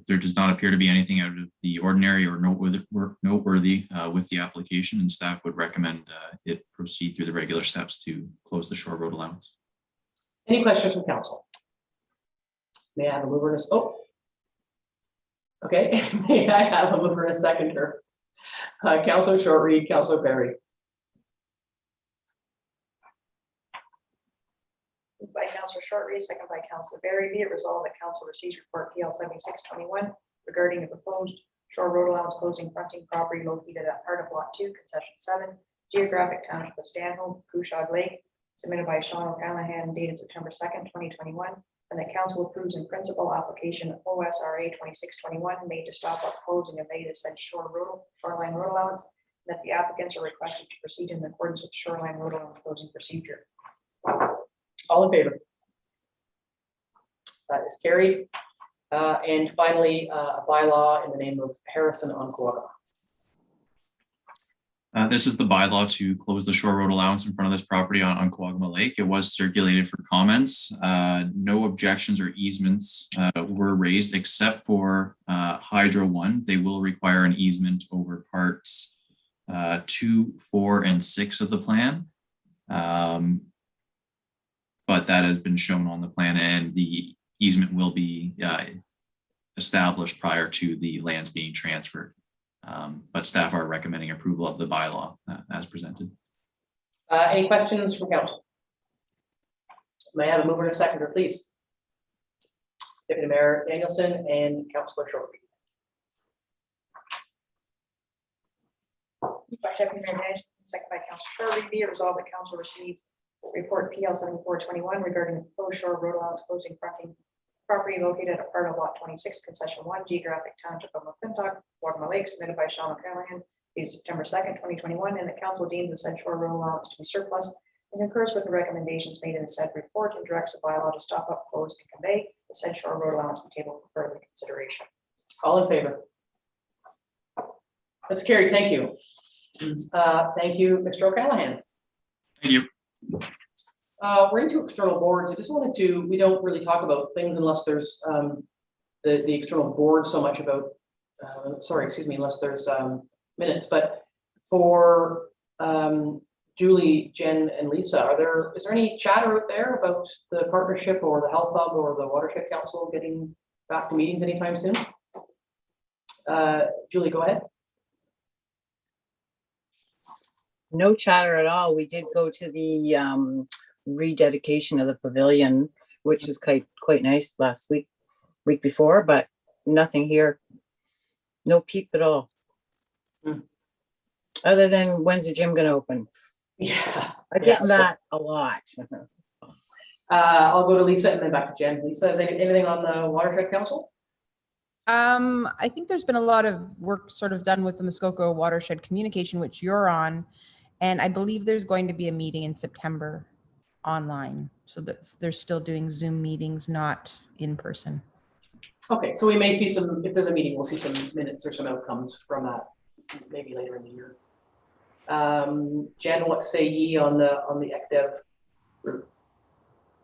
Speaker 9: There does not appear to be anything out of the ordinary or noteworthy with the application, and staff would recommend it proceed through the regular steps to close the shore road allowance.
Speaker 3: Any questions from council? May I have a mover and a, oh. Okay, may I have a mover and a seconder? Councilor Short-Reed, Councilor Berry.
Speaker 1: Moved by Councilor Short-Reed, second by Councilor Berry. Be it resolved that council receives report PL 7621 regarding the proposed shore road allowance closing fronting property located at part of Lot 2, Concession 7, Geographic Township of Stanhope, Kushog Lake, submitted by Sean O'Callaghan, dated September 2nd, 2021, and that council approves in principle application OSRA 2621 made to stop up closing of the said shoreline road allowance, and that the applicants are requested to proceed in accordance with the shoreline road allowance closing procedure.
Speaker 3: All in favor? That is carried. And finally, a bylaw in the name of Harrison Onquaga.
Speaker 9: This is the bylaw to close the shore road allowance in front of this property on Quagma Lake. It was circulated for comments. No objections or easements were raised except for Hydro 1. They will require an easement over parts 2, 4, and 6 of the plan. But that has been shown on the plan, and the easement will be established prior to the lands being transferred. But staff are recommending approval of the bylaw as presented.
Speaker 3: Any questions from council? May I have a mover and a seconder, please? Deputy Mayor Danielson and Councilor Short-Reed.
Speaker 1: By Deputy Mayor Danielson, second by Councilor Short-Reed. Be it resolved that council receives report PL 7421 regarding the proposed shore road allowance closing fronting property located at part of Lot 26, Concession 1, Geographic Township of McClintock, Waterma Lake, submitted by Sean O'Callaghan, dated September 2nd, 2021, and the council deems the said shore road allowance to be surplus and concurs with the recommendations made in the said report and directs the bylaw to stop up, close, and convey the said shore road allowance be tabled for further consideration.
Speaker 3: All in favor? That's carried. Thank you. Thank you, Mr. O'Callaghan.
Speaker 9: Thank you.
Speaker 3: We're into external boards. I just wanted to, we don't really talk about things unless there's the external board so much about, unless there's minutes, but for Julie, Jen, and Lisa, is there any chatter out there about the partnership or the health hub or the watershed council getting back to meetings anytime soon? Julie, go ahead.
Speaker 6: No chatter at all. We did go to the rededication of the pavilion, which was quite nice last week before, but nothing here. No peep at all. Other than when's the gym gonna open?
Speaker 3: Yeah,
Speaker 6: I get that a lot.
Speaker 3: I'll go to Lisa and then back to Jen. Lisa, is there anything on the watershed council?
Speaker 8: I think there's been a lot of work sort of done with the Muskoka watershed communication, which you're on. And I believe there's going to be a meeting in September online. So they're still doing Zoom meetings, not in person.
Speaker 3: Okay, so we may see some, if there's a meeting, we'll see some minutes or some outcomes from that maybe later in the year. Jen, what say ye on the ECDEV group?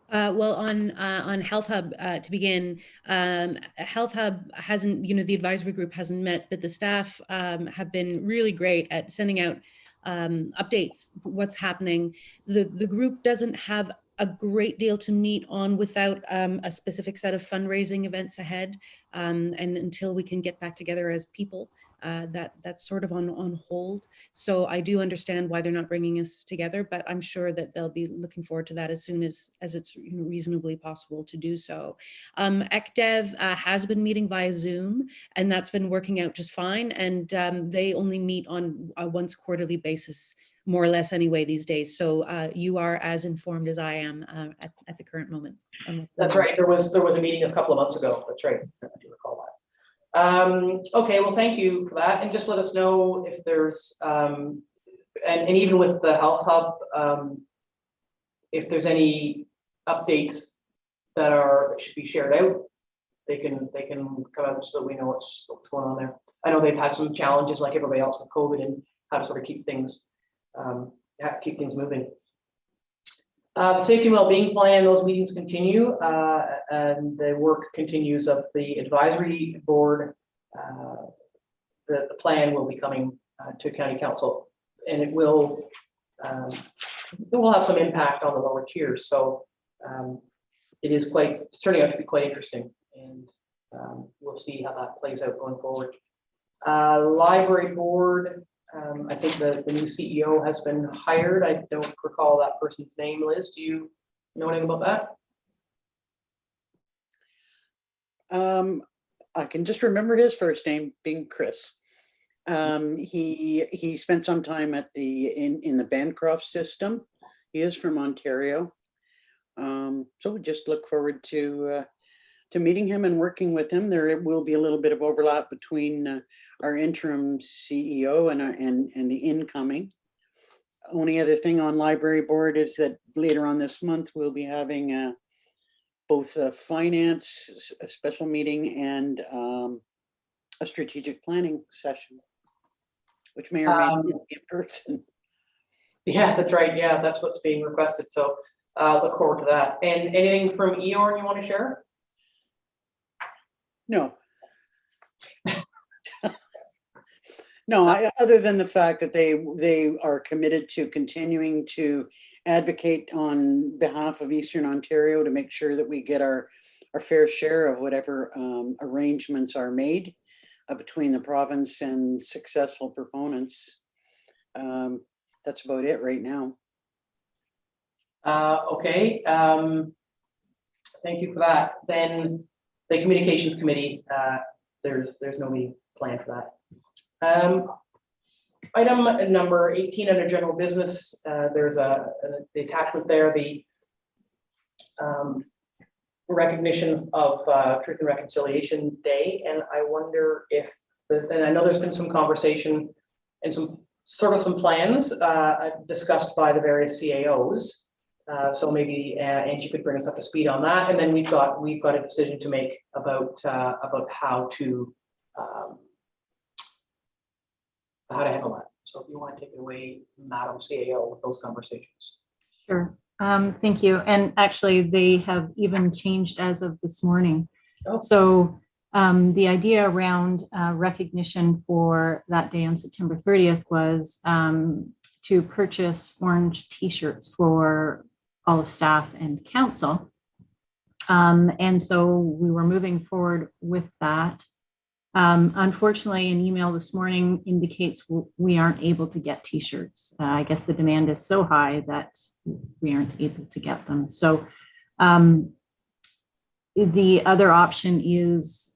Speaker 4: Well, on Health Hub to begin, Health Hub hasn't, the advisory group hasn't met, but the staff have been really great at sending out updates, what's happening. The group doesn't have a great deal to meet on without a specific set of fundraising events ahead. And until we can get back together as people, that's sort of on hold. So I do understand why they're not bringing us together, but I'm sure that they'll be looking forward to that as soon as it's reasonably possible to do so. ECDEV has been meeting via Zoom, and that's been working out just fine. And they only meet on a once quarterly basis, more or less anyway these days. So you are as informed as I am at the current moment.
Speaker 3: That's right. There was a meeting a couple of months ago. That's right. I do recall that. Okay, well, thank you for that. And just let us know if there's, and even with the Health Hub, if there's any updates that should be shared out, they can come out so that we know what's going on there. I know they've had some challenges like everybody else with COVID and how to sort of keep things moving. The safety and well-being plan, those meetings continue, and the work continues of the advisory board. The plan will be coming to county council, and it will have some impact on the lower tiers. So it is turning out to be quite interesting, and we'll see how that plays out going forward. Library board, I think the new CEO has been hired. I don't recall that person's name. Liz, do you know anything about that?
Speaker 5: I can just remember his first name being Chris. He spent some time at in the Bancroft system. He is from Ontario. So we just look forward to meeting him and working with him. There will be a little bit of overlap between our interim CEO and the incoming. Only other thing on library board is that later on this month, we'll be having both a finance, a special meeting, and a strategic planning session, which may or may not be in person.
Speaker 3: Yeah, that's right. Yeah, that's what's being requested. So look forward to that. And anything from Eorn you want to share?
Speaker 5: No. No, other than the fact that they are committed to continuing to advocate on behalf of Eastern Ontario to make sure that we get our fair share of whatever arrangements are made between the province and successful proponents. That's about it right now.
Speaker 3: Okay. Thank you for that. Then the communications committee, there's no meeting planned for that. Item number 18 under general business, there's the attachment there, the recognition of Truth and Reconciliation Day. And I wonder if, and I know there's been some conversation and some plans discussed by the various CAOs. So maybe Angie could bring us up to speed on that. And then we've got a decision to make about how to handle that. So if you want to take it away, Madam CAO, with those conversations.
Speaker 10: Sure. Thank you. And actually, they have even changed as of this morning.
Speaker 3: Oh.
Speaker 10: So the idea around recognition for that day on September 30th was to purchase orange T-shirts for all of staff and council. And so we were moving forward with that. Unfortunately, an email this morning indicates we aren't able to get T-shirts. I guess the demand is so high that we aren't able to get them. So the other option is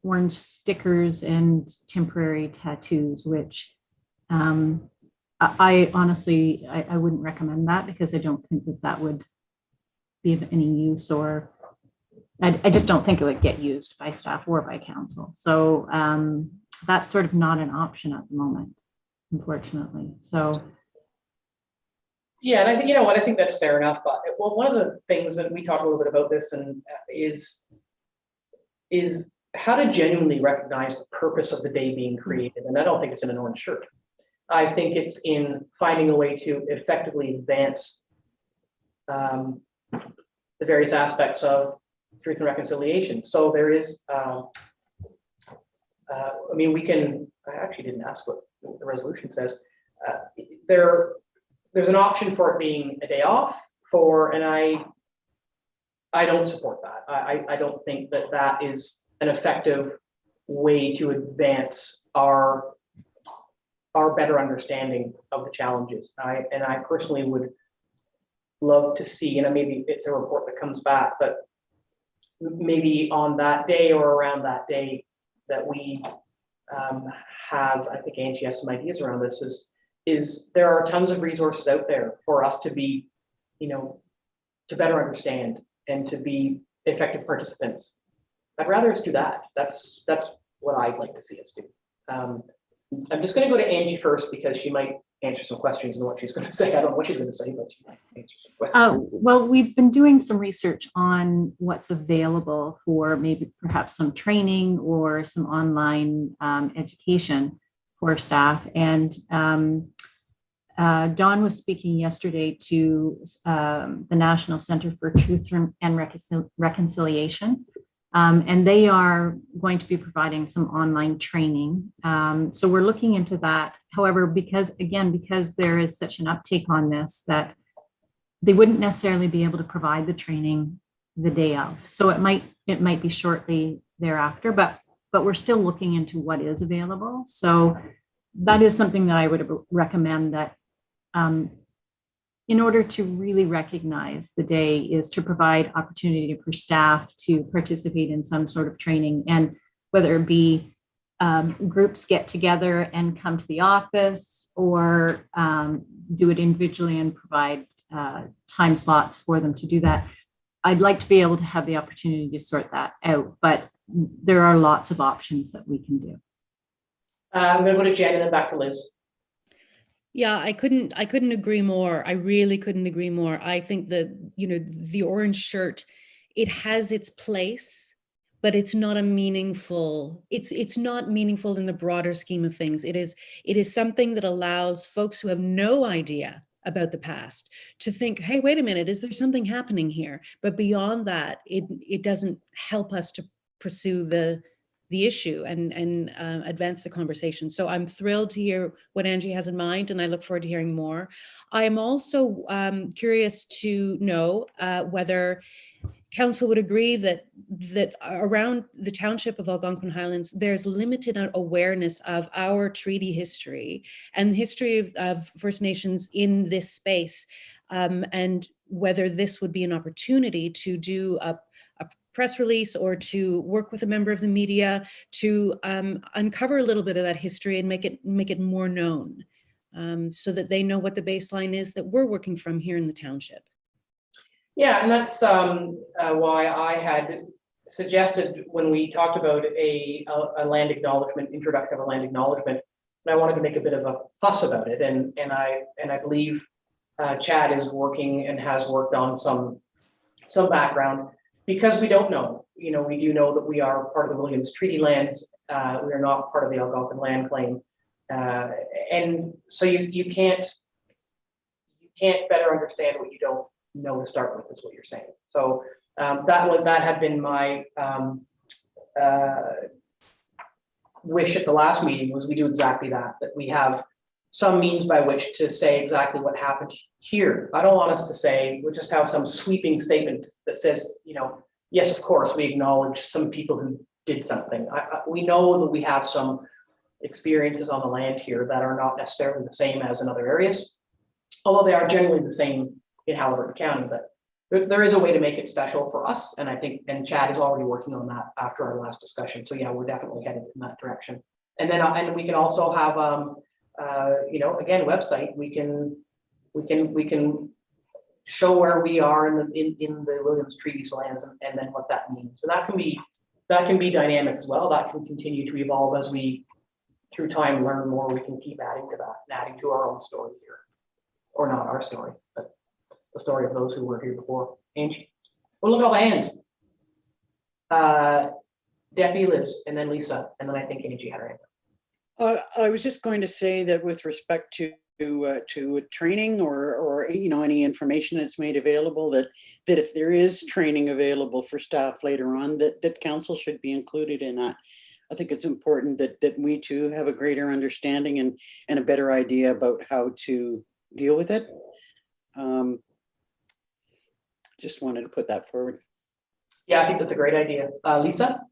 Speaker 10: orange stickers and temporary tattoos, which I honestly, I wouldn't recommend that because I don't think that would be of any use, or I just don't think it would get used by staff or by council. So that's sort of not an option at the moment, unfortunately. So.
Speaker 3: Yeah, and I think, you know what, I think that's fair enough. But well, one of the things that we talked a little bit about this and is how to genuinely recognize the purpose of the day being created. And I don't think it's in an orange shirt. I think it's in finding a way to effectively advance the various aspects of truth and reconciliation. So there is, I mean, I actually didn't ask what the resolution says. There's an option for it being a day off and I don't support that. I don't think that is an effective way to advance our better understanding of the challenges. I personally would love to see, and maybe it's a report that comes back, but maybe on that day or around that day that we have, I think Angie has some ideas around this, is there are tons of resources out there for us to be, to better understand and to be effective participants. I'd rather us do that. That's what I'd like to see us do. I'm just going to go to Angie first because she might answer some questions and what she's going to say. I don't know what she's going to say, but she might answer some questions.
Speaker 10: Well, we've been doing some research on what's available for maybe perhaps some training or some online education for staff. And Don was speaking yesterday to the National Center for Truth and Reconciliation. And they are going to be providing some online training. So we're looking into that. However, because there is such an uptake on this, that they wouldn't necessarily be able to provide the training the day of. So it might be shortly thereafter, but we're still looking into what is available. So that is something that I would recommend, that in order to really recognize the day, is to provide opportunity for staff to participate in some sort of training, and whether it be groups get together and come to the office, or do it individually and provide time slots for them to do that. I'd like to be able to have the opportunity to sort that out, but there are lots of options that we can do.
Speaker 3: I'm going to go to Jen and then back to Liz.
Speaker 4: Yeah, I couldn't agree more. I really couldn't agree more. I think that, the orange shirt, it has its place, but it's not a meaningful, it's not meaningful in the broader scheme of things. It is something that allows folks who have no idea about the past to think, hey, wait a minute, is there something happening here? But beyond that, it doesn't help us to pursue the issue and advance the conversation. So I'm thrilled to hear what Angie has in mind, and I look forward to hearing more. I am also curious to know whether Council would agree that around the Township of Algonquin Highlands, there's limited awareness of our treaty history and the history of First Nations in this space, and whether this would be an opportunity to do a press release or to work with a member of the media to uncover a little bit of that history and make it more known, so that they know what the baseline is that we're working from here in the township.
Speaker 3: Yeah, and that's why I had suggested, when we talked about a land acknowledgement, introduction of a land acknowledgement, and I wanted to make a bit of a fuss about it, and I believe Chad is working and has worked on some background, because we don't know. We do know that we are part of the Williams Treaty lands. We are not part of the Algonquin land claim, and so you can't better understand what you don't know to start with, is what you're saying. So that had been my wish at the last meeting, was we do exactly that we have some means by which to say exactly what happened here. I don't want us to say, we'll just have some sweeping statements that says, yes, of course, we acknowledge some people who did something. We know that we have some experiences on the land here that are not necessarily the same as in other areas, although they are generally the same in Haliburton County, but there is a way to make it special for us. And I think, and Chad is already working on that after our last discussion. So yeah, we're definitely headed in that direction. And then, and we can also have, again, website, we can show where we are in the Williams Treaties lands, and then what that means. And that can be dynamic as well. That can continue to evolve as we, through time, learn more. We can keep adding to that and adding to our own story here, or not our story, but the story of those who were here before. Angie, well, look at all the hands. Deputy, Liz, and then Lisa, and then I think Angie had her hand.
Speaker 5: I was just going to say that with respect to training or any information that's made available, that if there is training available for staff later on, that council should be included in that. I think it's important that we too have a greater understanding and a better idea about how to deal with it. Just wanted to put that forward.
Speaker 3: Yeah, I think that's a great idea. Lisa?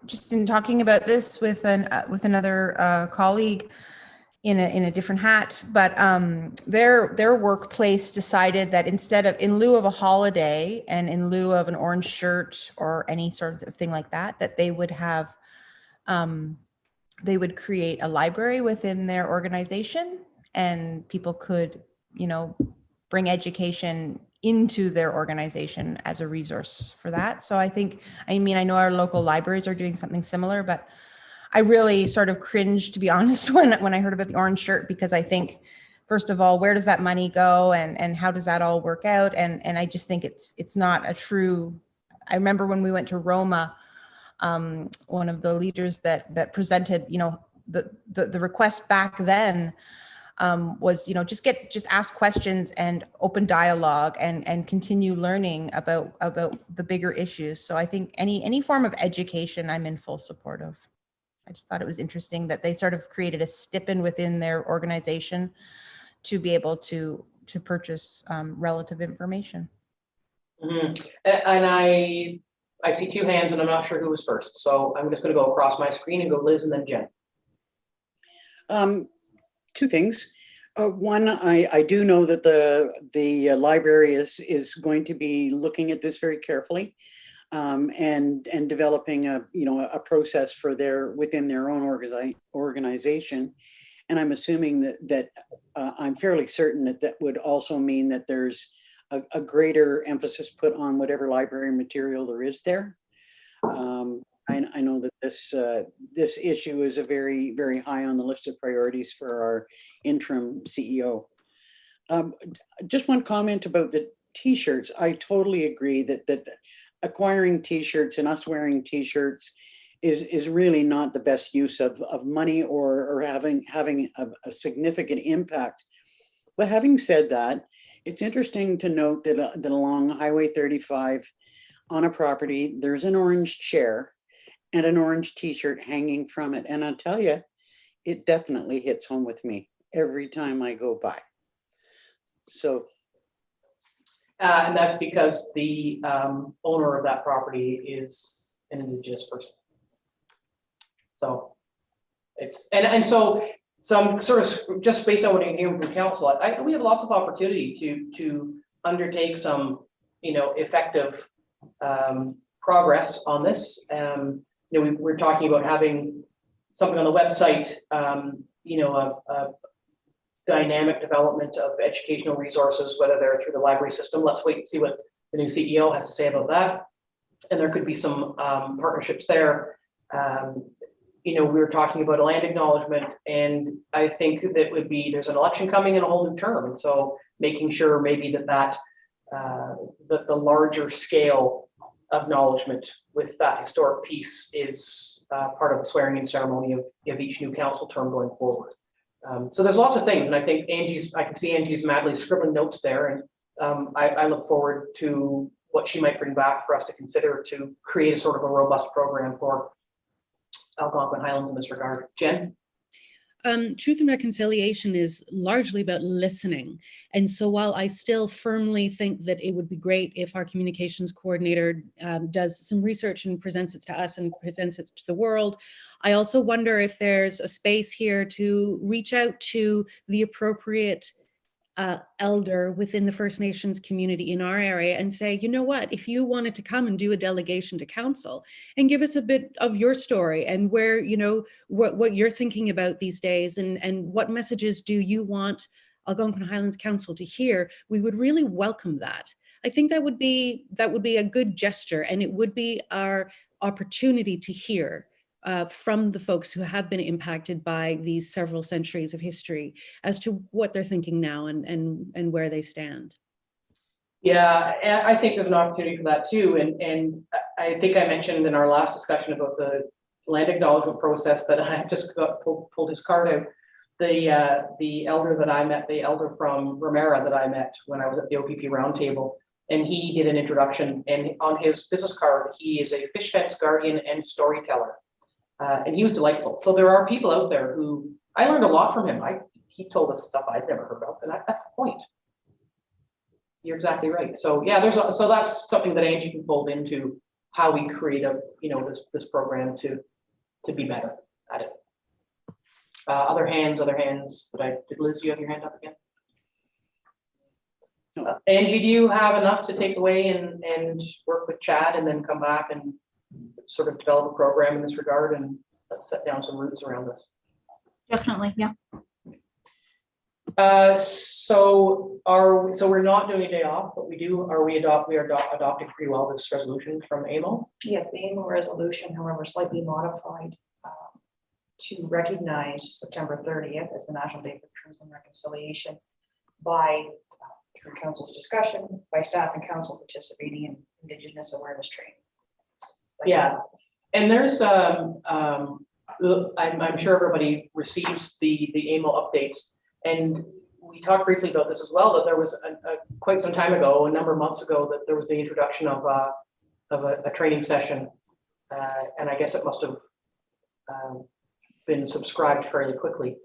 Speaker 8: Just in talking about this with another colleague in a different hat, but their workplace decided that in lieu of a holiday and in lieu of an orange shirt or any sort of thing like that, that they would have they would create a library within their organization, and people could bring education into their organization as a resource for that. So I know our local libraries are doing something similar, but I really sort of cringed, to be honest, when I heard about the orange shirt, because I think, first of all, where does that money go, and how does that all work out? And I just think it's not a true. I remember when we went to Roma, one of the leaders that presented, the request back then was, just ask questions and open dialogue and continue learning about the bigger issues. So I think any form of education I'm in full support of. I just thought it was interesting that they sort of created a stipend within their organization to be able to purchase relative information.
Speaker 3: Mhm. And I see two hands and I'm not sure who was first. So I'm just going to go across my screen and go Liz and then Jen.
Speaker 5: Two things. One, I do know that the library is going to be looking at this very carefully, and developing a process for within their own organization. And I'm assuming that I'm fairly certain that would also mean that there's a greater emphasis put on whatever library material there is there. I know that this issue is a very, very high on the list of priorities for our interim CEO. Just one comment about the t-shirts. I totally agree that acquiring t-shirts and us wearing t-shirts is really not the best use of money or having a significant impact. But having said that, it's interesting to note that along Highway 35 on a property, there's an orange chair and an orange t-shirt hanging from it. And I'll tell you, it definitely hits home with me every time I go by. So.
Speaker 3: And that's because the owner of that property is an Indigenous person. So it's, and so some sort of, just based on what I'm hearing from council, we have lots of opportunity to undertake some, effective progress on this. We're talking about having something on the website, a dynamic development of educational resources, whether they're through the library system. Let's wait and see what the new CEO has to say about that. And there could be some partnerships there. We were talking about a land acknowledgement, and I think that there's an election coming in a whole new term. And so making sure maybe that the larger scale acknowledgement with that historic piece is part of the swearing in ceremony of each new council term going forward. So there's lots of things, and I think I can see Angie's madly scribbling notes there, and I look forward to what she might bring back for us to consider to create a sort of a robust program for Algonquin Highlands in this regard. Jen?
Speaker 4: Truth and reconciliation is largely about listening. And so while I still firmly think that it would be great if our communications coordinator does some research and presents it to us and presents it to the world, I also wonder if there's a space here to reach out to the appropriate elder within the First Nations community in our area and say, you know what, if you wanted to come and do a delegation to council and give us a bit of your story and where, what you're thinking about these days and what messages do you want Algonquin Highlands Council to hear, we would really welcome that. I think that would be a good gesture, and it would be our opportunity to hear from the folks who have been impacted by these several centuries of history as to what they're thinking now and where they stand.
Speaker 3: Yeah, and I think there's an opportunity for that too. And I think I mentioned in our last discussion about the land acknowledgement process that I just pulled his card out. The elder that I met, the elder from Romera that I met when I was at the OPP roundtable, and he did an introduction, and on his business card, he is a fish fence guardian and storyteller. And he was delightful. So there are people out there who, I learned a lot from him. He told us stuff I'd never heard of, and that's the point. You're exactly right. So yeah, so that's something that Angie can fold into how we create this program to be better at it. Other hands. Did Liz, you have your hand up again?
Speaker 5: No.
Speaker 3: Angie, do you have enough to take away and work with Chad and then come back and sort of develop a program in this regard and set down some roots around this?
Speaker 10: Definitely, yeah.
Speaker 3: So we're not doing a day off, but we are adopting pre-wellness resolutions from AMO.
Speaker 1: Yes, the AMO resolution, however, slightly modified to recognize September 30th as the National Day for Truth and Reconciliation by through council's discussion, by staff and council participating in Indigenous awareness training.
Speaker 3: Yeah, and there's I'm sure everybody receives the AMO updates, and we talked briefly about this as well, that there was quite some time ago, a number of months ago, that there was the introduction of a training session, and I guess it must have been subscribed fairly quickly,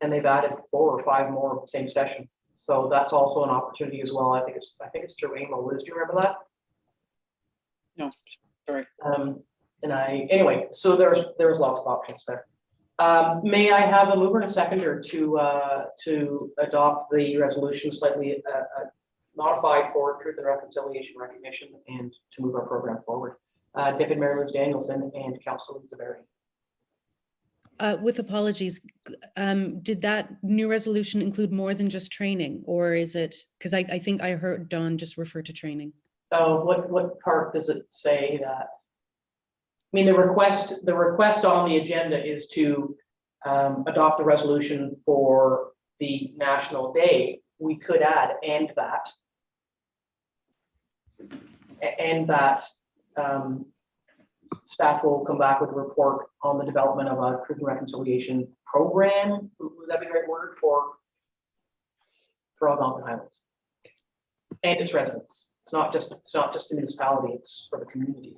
Speaker 3: and they've added 4 or 5 more of the same session. So that's also an opportunity as well. I think it's through AMO. Liz, do you remember that?
Speaker 5: No, sorry.
Speaker 3: Anyway, so there's lots of options there. May I have a mover and a seconder to adopt the resolution slightly modified for truth and reconciliation recognition and to move our program forward? Deputy Mayor Liz Danielson and Councilor Lisa Berry.
Speaker 4: With apologies, did that new resolution include more than just training, or is it, because I think I heard Don just refer to training.
Speaker 3: Oh, what part does it say that? I mean, the request on the agenda is to adopt the resolution for the National Day. We could add and that staff will come back with a report on the development of a truth and reconciliation program. Would that be the right word for Algonquin Highlands and its residents? It's not just the municipality; it's for the community.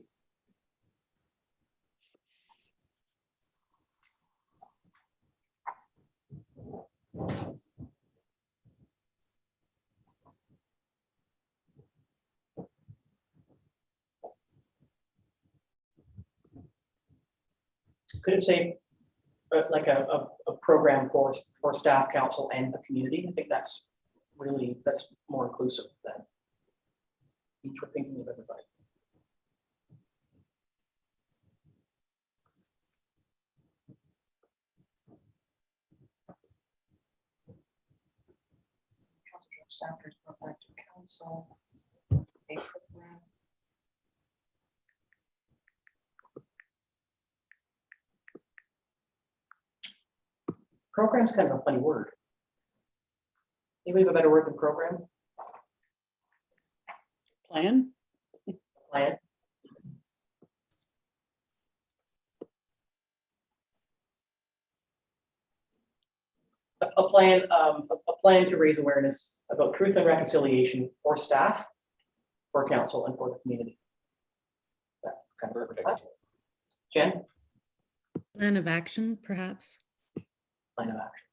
Speaker 3: Could it say like a program for staff, council, and the community? I think that's more inclusive than each we're thinking of everybody.
Speaker 1: Staff report back to council. A program.
Speaker 3: Program's kind of a funny word. Anybody have a better word than program?
Speaker 5: Plan?
Speaker 3: Plan. A plan to raise awareness about truth and reconciliation for staff, for council, and for the community. That kind of perfect. Jen?
Speaker 4: Plan of action, perhaps.
Speaker 3: Plan of action.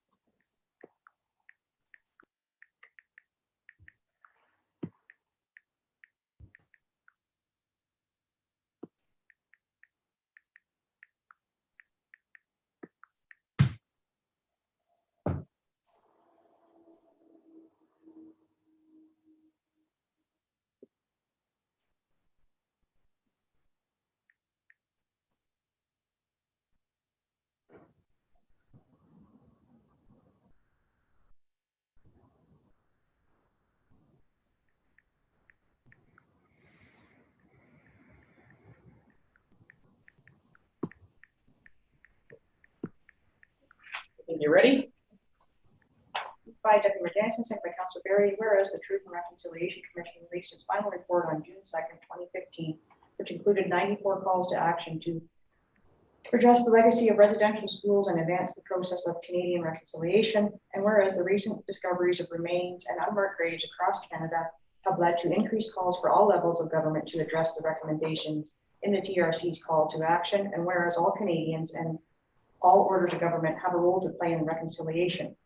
Speaker 3: You ready?
Speaker 1: By Deputy Mayor Danielson, second by Councilor Berry, whereas the Truth and Reconciliation Commission released its final report on June 2nd, 2015, which included 94 calls to action to address the legacy of residential schools and advance the process of Canadian reconciliation. And whereas the recent discoveries of remains and unmarked graves across Canada have led to increased calls for all levels of government to address the recommendations in the TRC's call to action. And whereas all Canadians and all orders of government have a role to play in reconciliation.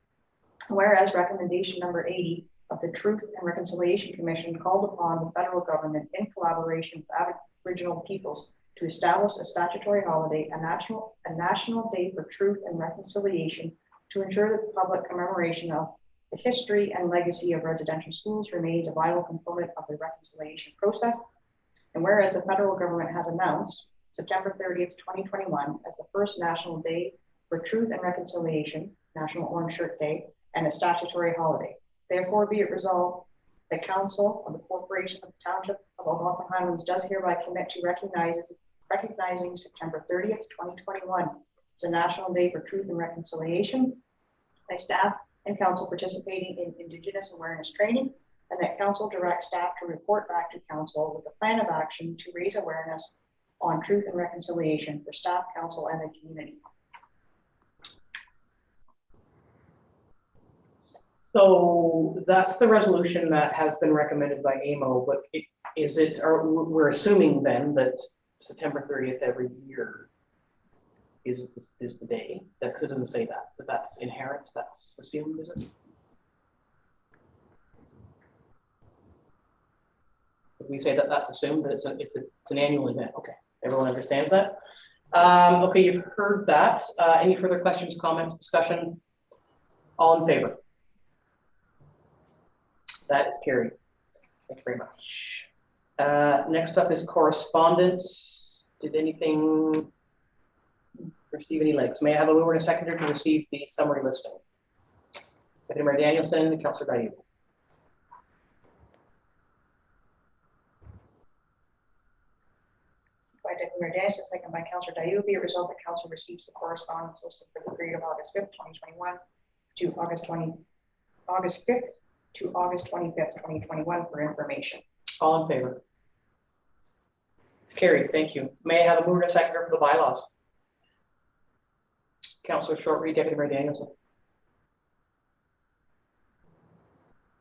Speaker 1: Whereas recommendation number 80 of the Truth and Reconciliation Commission called upon the federal government in collaboration with Aboriginal peoples to establish a statutory holiday, a national day for truth and reconciliation to ensure that the public commemoration of the history and legacy of residential schools remains a vital component of the reconciliation process. And whereas the federal government has announced September 30th, 2021 as the first National Day for Truth and Reconciliation, National Orange Shirt Day, and a statutory holiday. Therefore, be it resolved that Council of the Corporation of the Township of Algonquin Highlands does hereby commit to recognizing September 30th, 2021 as a National Day for Truth and Reconciliation by staff and council participating in Indigenous awareness training, and that council directs staff to report back to council with a plan of action to raise awareness on truth and reconciliation for staff, council, and the community.
Speaker 3: So that's the resolution that has been recommended by AMO, but is it, or we're assuming then that September 30th every year is the day, because it doesn't say that, but that's inherent, that's assumed, is it? Would we say that that's assumed, that it's an annual event? Okay, everyone understands that? Okay, you've heard that. Any further questions, comments, discussion? All in favor? That is carried. Thank you very much. Next up is correspondence. Did anything receive any legs? May I have a mover and a seconder to receive the summary listing? Deputy Mayor Danielson, Councillor Dayu.
Speaker 1: By Deputy Mayor Danielson, second by Councillor Dayu, be it resolved that council receives the correspondence listed for the period of August 5th, 2021 to August 5th to August 25th, 2021 for information.
Speaker 3: All in favor? It's carried. Thank you. May I have a mover and a seconder for the bylaws? Councillor Short-Reed, Deputy Mayor Danielson.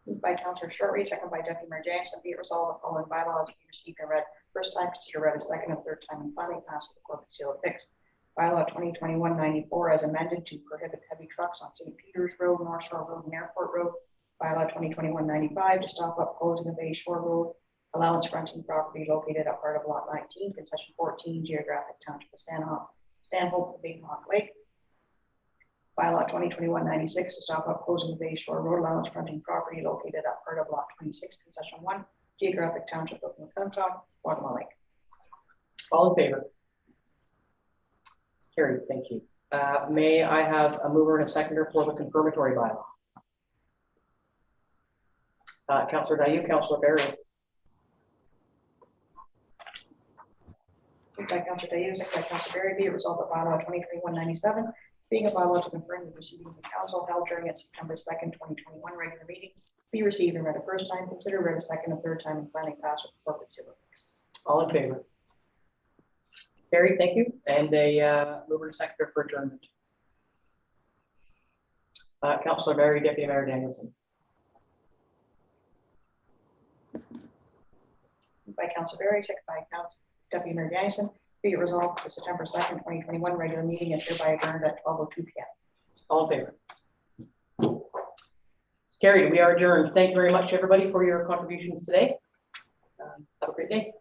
Speaker 1: Moved by Councillor Short-Reed, second by Deputy Mayor Danielson, be it resolved the following bylaws be received and read first time, consider read a second and third time, and finally passed with the corporate seal affixed. Bylaw 2021-94 as amended to prohibit heavy trucks on St. Peter's Road, North Shore Road, and Airport Road. Bylaw 2021-95 to stop up closing the Bay Shore Road, allowance fronting property located at part of lot 19, concession 14, geographic township of Stanhope, Big Hawk Lake. Bylaw 2021-96 to stop up closing the Bay Shore Road, allowance fronting property located at part of lot 26, concession 1, geographic township of McClintock, Guatemala Lake.
Speaker 3: All in favor? Carried. Thank you. May I have a mover and a seconder for the confirmatory bylaw? Councillor Dayu, Councillor Berry.
Speaker 1: Moved by Councillor Dayu, second by Councillor Berry, be it resolved that bylaw 2021-97 being a bylaw to confirm the proceedings of council held during its September 2nd, 2021 regular meeting be received and read a first time, consider read a second and third time, and finally passed with the corporate seal affixed.
Speaker 3: All in favor? Carried. Thank you. And a mover and seconder for adjournment. Councillor Berry, Deputy Mayor Danielson.
Speaker 1: By Councillor Berry, second by Deputy Mayor Danielson, be it resolved the September 2nd, 2021 regular meeting is hereby adjourned at 12:02 p.m.
Speaker 3: All in favor? Carried. We are adjourned. Thank you very much, everybody, for your contributions today. Have a great day.